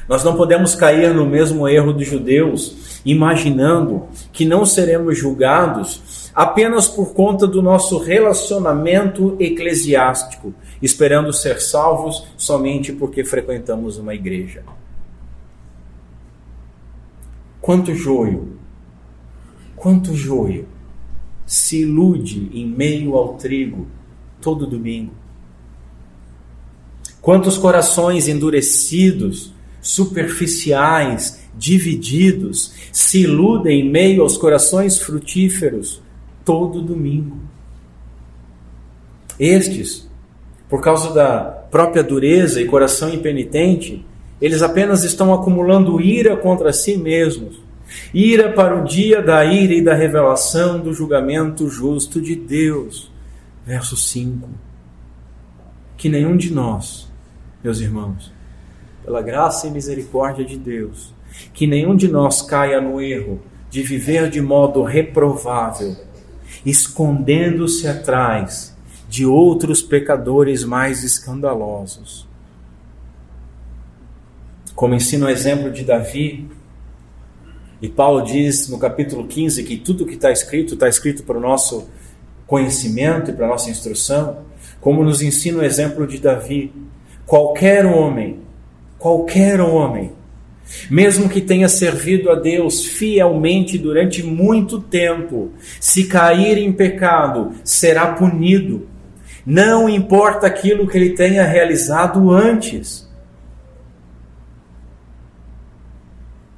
Nós não podemos cair no mesmo erro dos judeus, imaginando que não seremos julgados apenas por conta do nosso relacionamento eclesiástico, esperando ser salvos somente porque frequentamos uma igreja. Quanto joio se ilude em meio ao trigo todo domingo. Quantos corações endurecidos, superficiais, divididos, se iludem em meio aos corações frutíferos todo domingo. Estes, por causa da própria dureza e coração impenitente, eles apenas estão acumulando ira contra si mesmos. Ira para o dia da ira e da revelação do julgamento justo de Deus. Verso 5. Que nenhum de nós, meus irmãos, pela graça e misericórdia de Deus, que nenhum de nós caia no erro de viver de modo reprovável, escondendo-se atrás de outros pecadores mais escandalosos. Como ensina o exemplo de Davi, e Paulo diz no capítulo 15 que tudo que está escrito para o nosso conhecimento e para a nossa instrução, como nos ensina o exemplo de Davi, qualquer homem, mesmo que tenha servido a Deus fielmente durante muito tempo, se cair em pecado, será punido. Não importa aquilo que ele tenha realizado antes.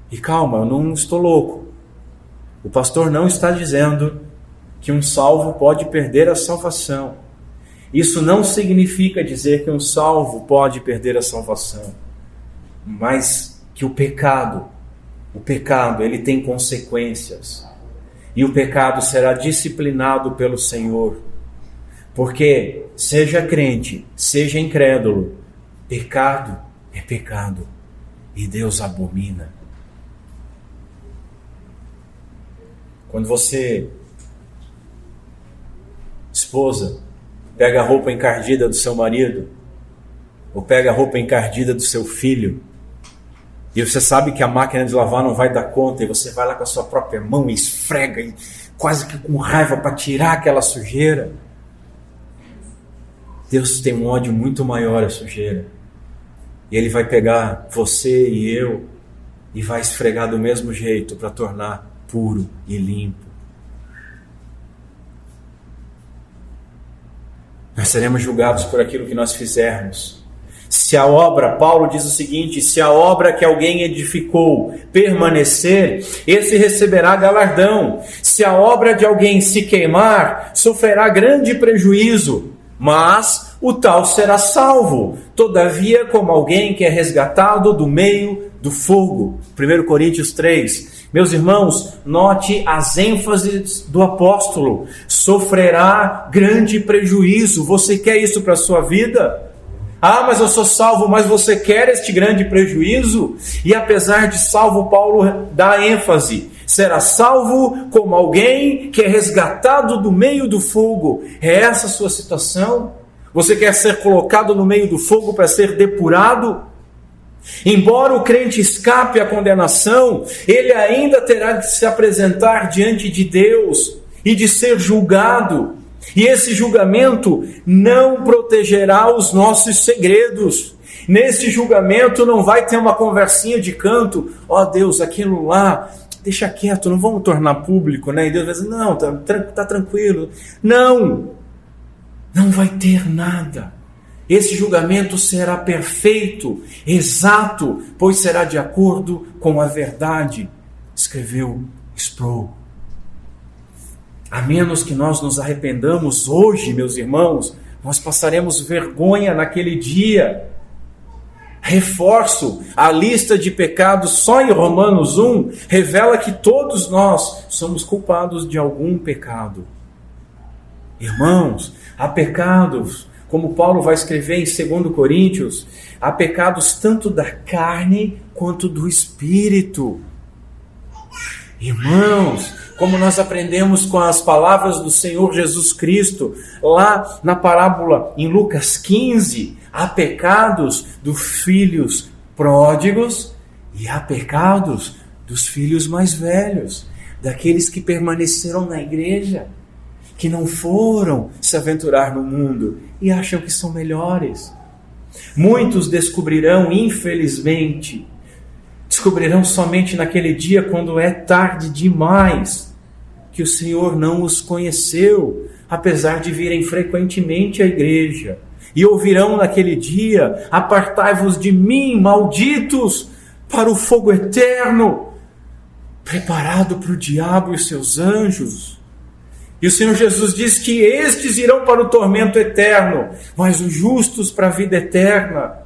E calma, eu não estou louco. O pastor não está dizendo que um salvo pode perder a salvação. Isso não significa dizer que um salvo pode perder a salvação. Mas que o pecado, ele tem consequências. E o pecado será disciplinado pelo Senhor. Porque, seja crente, seja incrédulo, pecado é pecado. E Deus abomina. Quando você, esposa, pega a roupa encardida do seu marido, ou pega a roupa encardida do seu filho, e você sabe que a máquina de lavar não vai dar conta, e você vai lá com a sua própria mão e esfrega, e quase que com raiva para tirar aquela sujeira. Deus tem um ódio muito maior à sujeira. E Ele vai pegar você e eu e vai esfregar do mesmo jeito para tornar puro e limpo. Nós seremos julgados por aquilo que nós fizermos, Se a obra, Paulo diz o seguinte, se a obra que alguém edificou permanecer, esse receberá galardão. Se a obra de alguém se queimar, sofrerá grande prejuízo, mas o tal será salvo, todavia como alguém que é resgatado do meio do fogo. 1 Coríntios 3. Meus irmãos, note as ênfases do apóstolo. Sofrerá grande prejuízo. Você quer isso para a sua vida? Ah, mas eu sou salvo, mas você quer este grande prejuízo? E apesar de salvo, Paulo dá ênfase. Será salvo como alguém que é resgatado do meio do fogo. É essa a sua situação? Você quer ser colocado no meio do fogo para ser depurado? Embora o crente escape à condenação, ele ainda terá de se apresentar diante de Deus e de ser julgado. E esse julgamento não protegerá os nossos segredos. Nesse julgamento não vai ter uma conversinha de canto. Ó Deus, aquilo lá, deixa quieto, não vamos tornar público, né? E Deus vai dizer, não, tá tranquilo. Não vai ter nada. Esse julgamento será perfeito, exato, pois será de acordo com a verdade, escreveu Sproul. A menos que nós nos arrependamos hoje, meus irmãos, nós passaremos vergonha naquele dia. Reforço, a lista de pecados só em Romanos 1 revela que todos nós somos culpados de algum pecado. Irmãos, há pecados, como Paulo vai escrever em 2 Coríntios, há pecados tanto da carne quanto do espírito. Irmãos, como nós aprendemos com as palavras do Senhor Jesus Cristo, lá na parábola em Lucas 15, há pecados dos filhos pródigos e há pecados dos filhos mais velhos, daqueles que permaneceram na igreja, que não foram se aventurar no mundo e acham que são melhores. Muitos descobrirão, infelizmente, somente naquele dia, quando é tarde demais, que o Senhor não os conheceu, apesar de virem frequentemente à igreja. E ouvirão naquele dia, apartai-vos de mim, malditos, para o fogo eterno, preparado para o diabo e seus anjos. E o Senhor Jesus diz que estes irão para o tormento eterno, mas os justos para a vida eterna.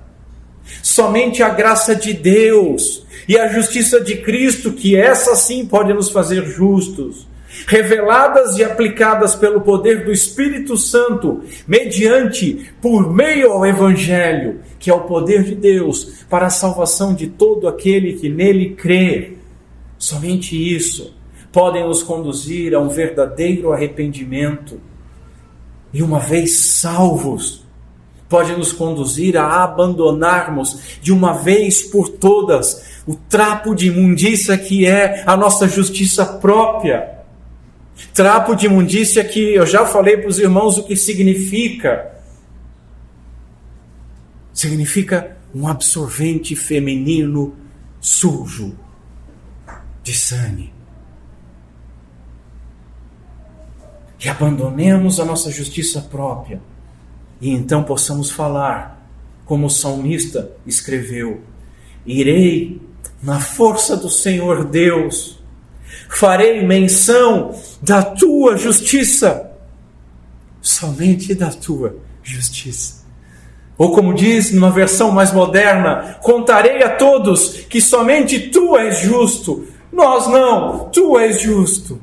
Somente a graça de Deus e a justiça de Cristo, que essa sim pode nos fazer justos, reveladas e aplicadas pelo poder do Espírito Santo, por meio ao Evangelho, que é o poder de Deus para a salvação de todo aquele que nele crê. Somente isso podem nos conduzir a um verdadeiro arrependimento. E uma vez salvos, pode nos conduzir a abandonarmos de uma vez por todas o trapo de imundícia que é a nossa justiça própria. Trapo de imundícia que eu já falei para os irmãos o que significa. Significa um absorvente feminino sujo de sangue. E abandonemos a nossa justiça própria. E então possamos falar, como o salmista escreveu: irei na força do Senhor Deus, farei menção da tua justiça, somente da tua justiça. Ou como diz numa versão mais moderna, contarei a todos que somente tu és justo, nós não, tu és justo.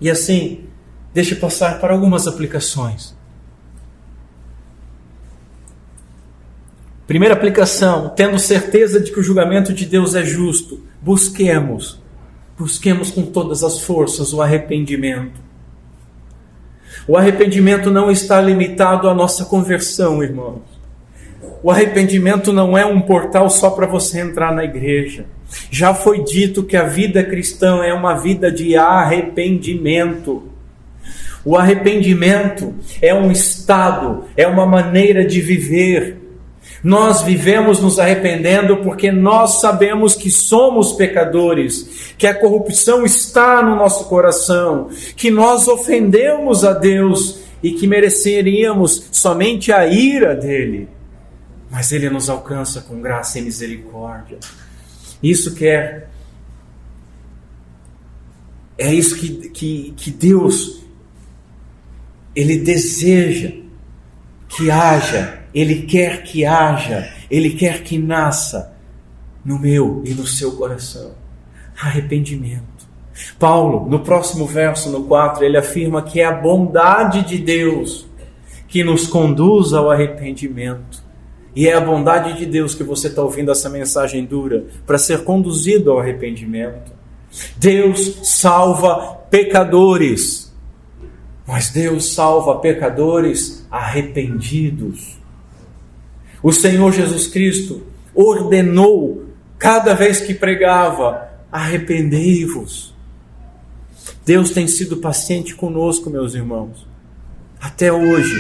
E assim, deixe passar para algumas aplicações. Primeira aplicação, tendo certeza de que o julgamento de Deus é justo, busquemos com todas as forças o arrependimento. O arrependimento não está limitado à nossa conversão, irmãos. O arrependimento não é um portal só para você entrar na igreja. Já foi dito que a vida cristã é uma vida de arrependimento. O arrependimento é um estado, é uma maneira de viver. Nós vivemos nos arrependendo porque nós sabemos que somos pecadores, que a corrupção está no nosso coração, que nós ofendemos a Deus e que mereceríamos somente a ira dele. mas Ele nos alcança com graça e misericórdia. É isso que Deus, Ele deseja que haja, Ele quer que haja, Ele quer que nasça no meu e no seu coração. Arrependimento. Paulo, no próximo verso, no 4, ele afirma que é a bondade de Deus que nos conduz ao arrependimento. E é a bondade de Deus que você está ouvindo essa mensagem dura para ser conduzido ao arrependimento. Deus salva pecadores, mas Deus salva pecadores arrependidos. O Senhor Jesus Cristo ordenou, cada vez que pregava, arrependei-vos. Deus tem sido paciente conosco, meus irmãos, até hoje,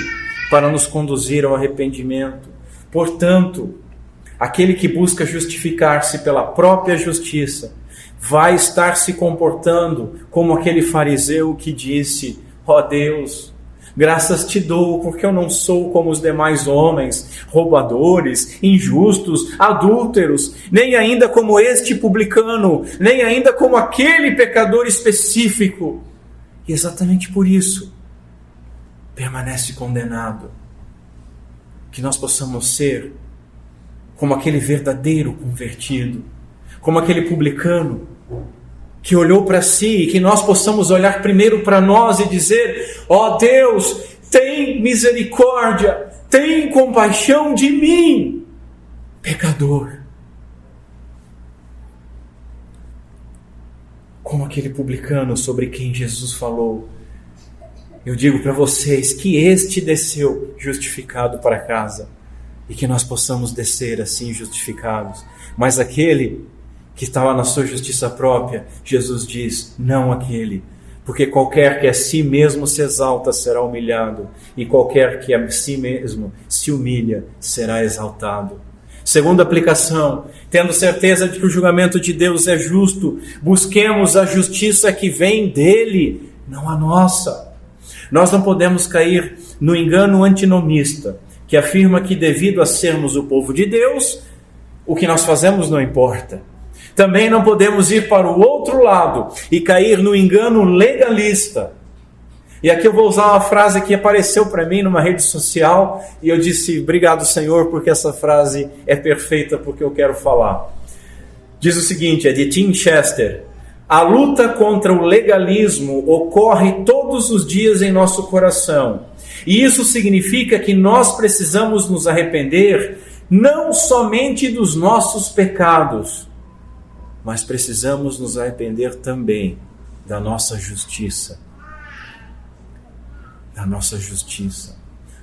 para nos conduzir ao arrependimento. Portanto, aquele que busca justificar-se pela própria justiça, vai estar se comportando como aquele fariseu que disse: ó Deus, graças te dou, porque eu não sou como os demais homens, roubadores, injustos, adúlteros, nem ainda como este publicano, nem ainda como aquele pecador específico. E exatamente por isso, permanece condenado. Que nós possamos ser como aquele verdadeiro convertido, como aquele publicano que olhou para si, e que nós possamos olhar primeiro para nós e dizer: ó Deus, tem misericórdia, tem compaixão de mim, pecador. Como aquele publicano sobre quem Jesus falou. Eu digo para vocês que este desceu justificado para casa, e que nós possamos descer assim justificados. Mas aquele que estava na sua justiça própria, Jesus diz: não aquele, porque qualquer que a si mesmo se exalta será humilhado, e qualquer que a si mesmo se humilha será exaltado. Segunda aplicação: tendo certeza de que o julgamento de Deus é justo, busquemos a justiça que vem dele, não a nossa. Nós não podemos cair no engano antinomista, que afirma que devido a sermos o povo de Deus, o que nós fazemos não importa. Também não podemos ir para o outro lado e cair no engano legalista. E aqui eu vou usar uma frase que apareceu para mim numa rede social, e eu disse: obrigado, Senhor, porque essa frase é perfeita porque eu quero falar. Diz o seguinte, é de Tim Chester: a luta contra o legalismo ocorre todos os dias em nosso coração. E isso significa que nós precisamos nos arrepender não somente dos nossos pecados, mas precisamos nos arrepender também da nossa justiça. Da nossa justiça.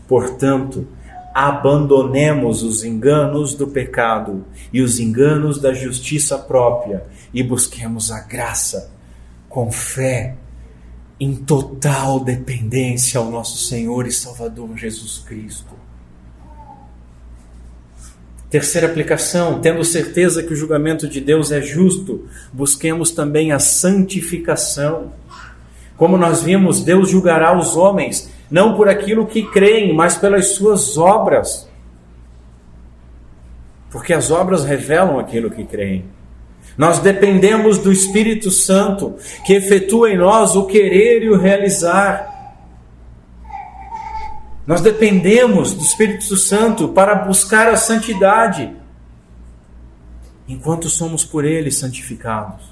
Portanto, abandonemos os enganos do pecado e os enganos da justiça própria e busquemos a graça com fé, em total dependência ao nosso Senhor e Salvador Jesus Cristo. Terceira aplicação: tendo certeza que o julgamento de Deus é justo, busquemos também a santificação. Como nós vimos, Deus julgará os homens, não por aquilo que creem, mas pelas suas obras. Porque as obras revelam aquilo que creem. Nós dependemos do Espírito Santo, que efetua em nós o querer e o realizar. Nós dependemos do Espírito Santo para buscar a santidade, enquanto somos por Ele santificados.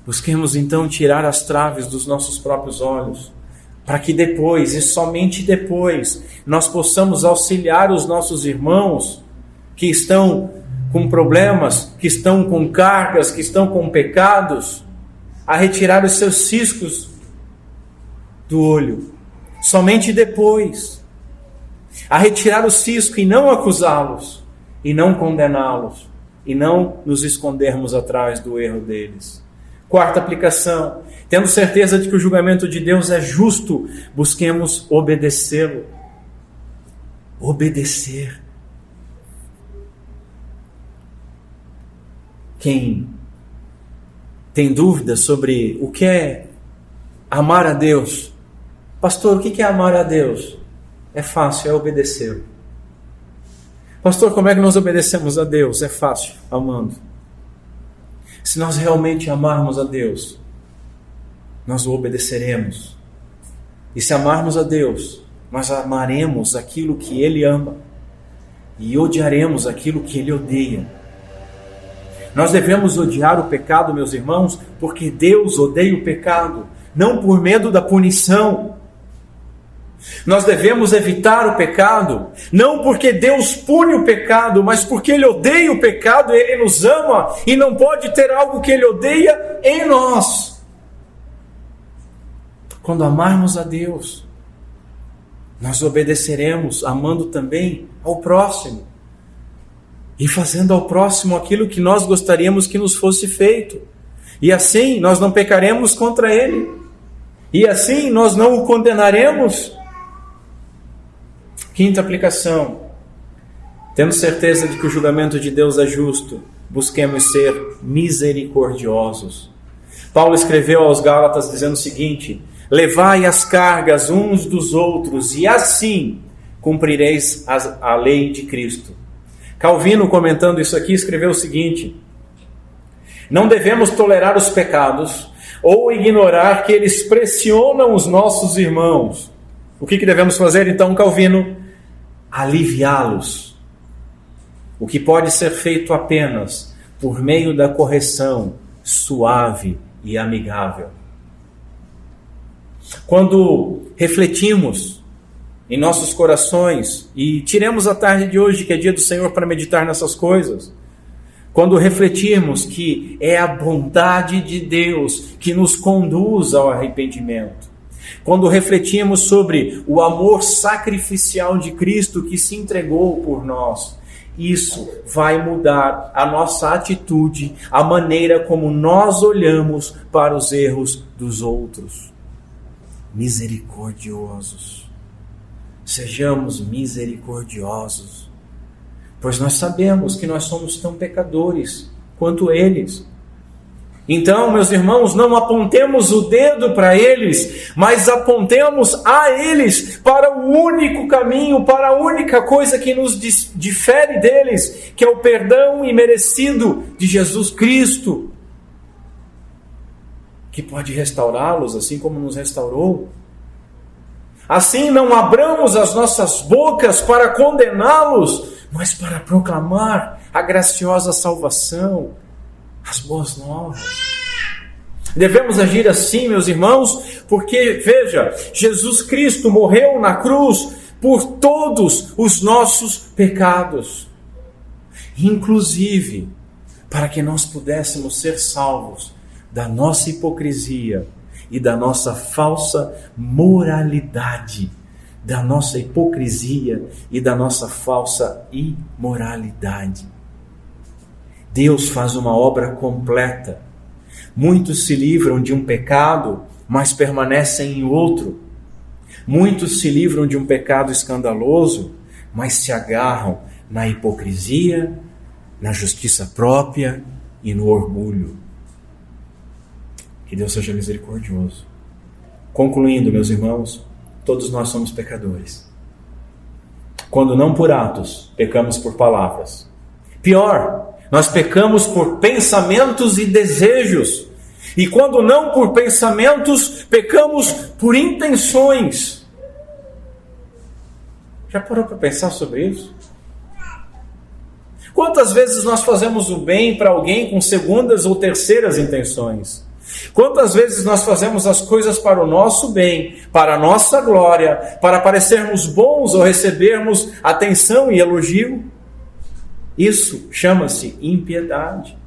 Busquemos então tirar as traves dos nossos próprios olhos, para que depois, e somente depois, nós possamos auxiliar os nossos irmãos que estão com problemas, que estão com cargas, que estão com pecados, a retirar os seus ciscos do olho. Somente depois, a retirar o cisco e não acusá-los, e não condená-los, e não nos escondermos atrás do erro deles. Quarta aplicação: tendo certeza de que o julgamento de Deus é justo, busquemos obedecê-lo. Obedecer. Quem tem dúvidas sobre o que é amar a Deus? Pastor, o que é amar a Deus? É fácil, é obedecê-lo. Pastor, como é que nós obedecemos a Deus? É fácil, amando. Se nós realmente amarmos a Deus, nós o obedeceremos. E se amarmos a Deus, nós amaremos aquilo que Ele ama e odiaremos aquilo que Ele odeia. Nós devemos odiar o pecado, meus irmãos, porque Deus odeia o pecado, não por medo da punição. Nós devemos evitar o pecado, não porque Deus pune o pecado, mas porque Ele odeia o pecado, Ele nos ama e não pode ter algo que Ele odeia em nós. Quando amarmos a Deus, nós obedeceremos, amando também ao próximo e fazendo ao próximo aquilo que nós gostaríamos que nos fosse feito. E assim nós não pecaremos contra Ele, e assim nós não o condenaremos. Quinta aplicação: tendo certeza de que o julgamento de Deus é justo, busquemos ser misericordiosos. Paulo escreveu aos Gálatas dizendo o seguinte: levai as cargas uns dos outros, e assim cumprireis a lei de Cristo. Calvino, comentando isso aqui, escreveu o seguinte: não devemos tolerar os pecados ou ignorar que eles pressionam os nossos irmãos. O que devemos fazer então, Calvino? Aliviá-los. O que pode ser feito apenas por meio da correção suave e amigável. Quando refletimos em nossos corações, e tiremos a tarde de hoje, que é dia do Senhor, para meditar nessas coisas, quando refletirmos que é a bondade de Deus que nos conduz ao arrependimento, quando refletimos sobre o amor sacrificial de Cristo que se entregou por nós, isso vai mudar a nossa atitude, a maneira como nós olhamos para os erros dos outros. Misericordiosos. Sejamos misericordiosos, pois nós sabemos que nós somos tão pecadores quanto eles. Então, meus irmãos, não apontemos o dedo para eles, mas apontemos a eles para o único caminho, para a única coisa que nos difere deles, que é o perdão imerecido de Jesus Cristo, que pode restaurá-los assim como nos restaurou. Assim, não abramos as nossas bocas para condená-los, mas para proclamar a graciosa salvação, as boas novas. Devemos agir assim, meus irmãos, porque, veja, Jesus Cristo morreu na cruz por todos os nossos pecados, inclusive para que nós pudéssemos ser salvos da nossa hipocrisia e da nossa falsa moralidade, da nossa hipocrisia e da nossa falsa imoralidade. Deus faz uma obra completa. Muitos se livram de um pecado, mas permanecem em outro. Muitos se livram de um pecado escandaloso, mas se agarram na hipocrisia, na justiça própria e no orgulho. Que Deus seja misericordioso. Concluindo, meus irmãos, todos nós somos pecadores. Quando não por atos, pecamos por palavras. Pior, nós pecamos por pensamentos e desejos. E quando não por pensamentos, pecamos por intenções. Já parou para pensar sobre isso? Quantas vezes nós fazemos o bem para alguém com segundas ou terceiras intenções? Quantas vezes nós fazemos as coisas para o nosso bem, para a nossa glória, para parecermos bons ou recebermos atenção e elogio? Isso chama-se impiedade.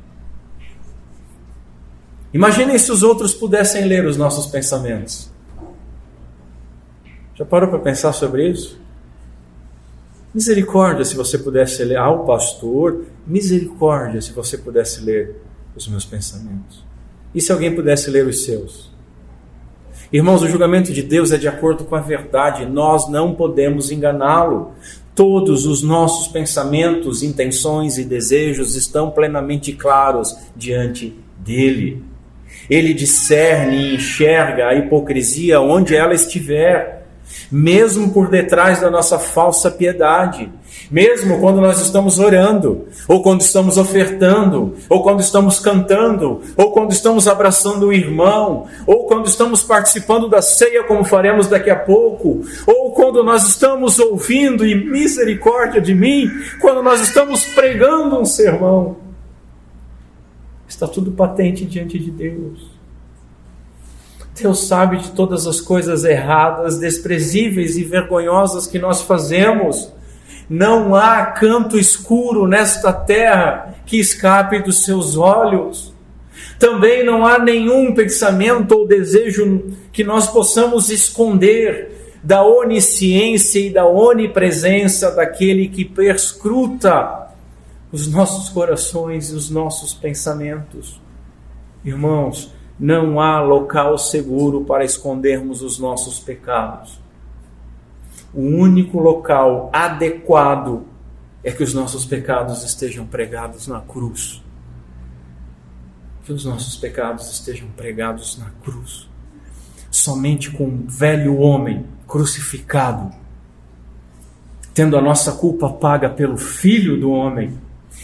Imaginem se os outros pudessem ler os nossos pensamentos. Já parou para pensar sobre isso? Misericórdia se você pudesse ler ao pastor, misericórdia se você pudesse ler os meus pensamentos. E se alguém pudesse ler os seus? Irmãos, o julgamento de Deus é de acordo com a verdade, nós não podemos enganá-lo. Todos os nossos pensamentos, intenções e desejos estão plenamente claros diante dele. Ele discerne e enxerga a hipocrisia onde ela estiver. mesmo por detrás da nossa falsa piedade, mesmo quando nós estamos orando, ou quando estamos ofertando, ou quando estamos cantando, ou quando estamos abraçando o irmão, ou quando estamos participando da ceia como faremos daqui a pouco, ou quando nós estamos ouvindo, e misericórdia de mim, quando nós estamos pregando um sermão. Está tudo patente diante de Deus. Deus sabe de todas as coisas erradas, desprezíveis e vergonhosas que nós fazemos. Não há canto escuro nesta terra que escape dos seus olhos. Também não há nenhum pensamento ou desejo que nós possamos esconder da onisciência e da onipresença daquele que perscruta os nossos corações e os nossos pensamentos. Irmãos, não há local seguro para escondermos os nossos pecados. O único local adequado é que os nossos pecados estejam pregados na cruz. Que os nossos pecados estejam pregados na cruz. Somente com o velho homem crucificado, tendo a nossa culpa paga pelo Filho do homem,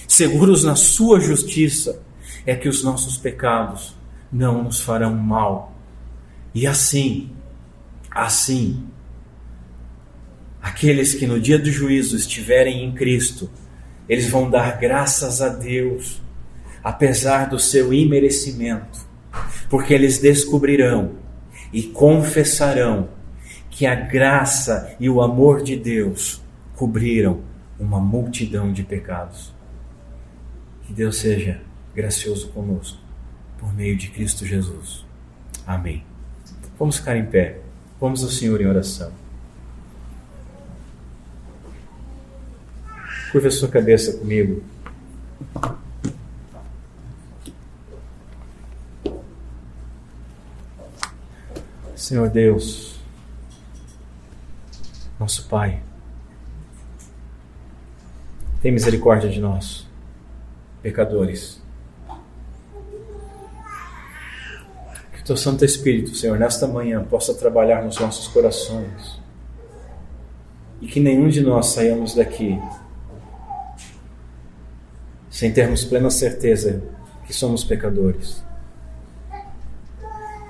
seguros na sua justiça, é que os nossos pecados não nos farão mal. E assim, aqueles que no dia do juízo estiverem em Cristo, eles vão dar graças a Deus, apesar do seu imerecimento, porque eles descobrirão e confessarão que a graça e o amor de Deus cobriram uma multidão de pecados. Que Deus seja gracioso conosco, por meio de Cristo Jesus. Amém. Vamos ficar em pé. Vamos ao Senhor em oração. Curva a sua cabeça comigo. Senhor Deus, nosso Pai, tem misericórdia de nós, pecadores. Que o Teu Santo Espírito, Senhor, nesta manhã possa trabalhar nos nossos corações e que nenhum de nós saiamos daqui sem termos plena certeza que somos pecadores,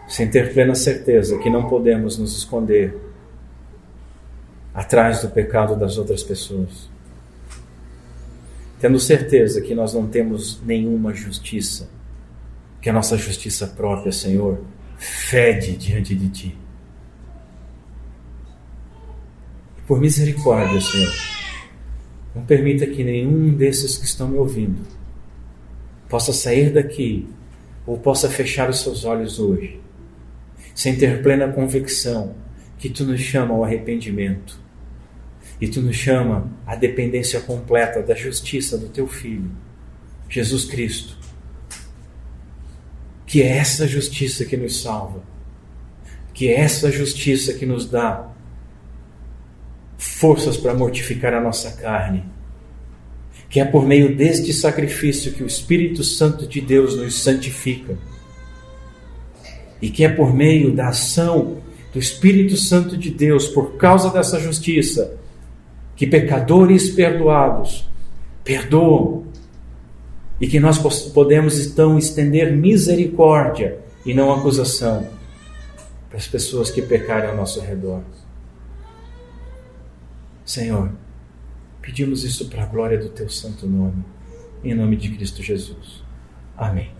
sem ter plena certeza que não podemos nos esconder atrás do pecado das outras pessoas, tendo certeza que nós não temos nenhuma justiça, que a nossa justiça própria, Senhor, fede diante de Ti. Por misericórdia, Senhor, não permita que nenhum desses que estão me ouvindo possa sair daqui ou possa fechar os seus olhos hoje, sem ter plena convicção que Tu nos chama ao arrependimento e Tu nos chama à dependência completa da justiça do Teu Filho, Jesus Cristo, que é essa justiça que nos salva, que é essa justiça que nos dá forças para mortificar a nossa carne, que é por meio deste sacrifício que o Espírito Santo de Deus nos santifica, e que é por meio da ação do Espírito Santo de Deus, por causa dessa justiça, que pecadores perdoados perdoam, e que nós podemos então estender misericórdia e não acusação para as pessoas que pecarem ao nosso redor. Senhor, pedimos isso para a glória do Teu santo nome, em nome de Cristo Jesus. Amém.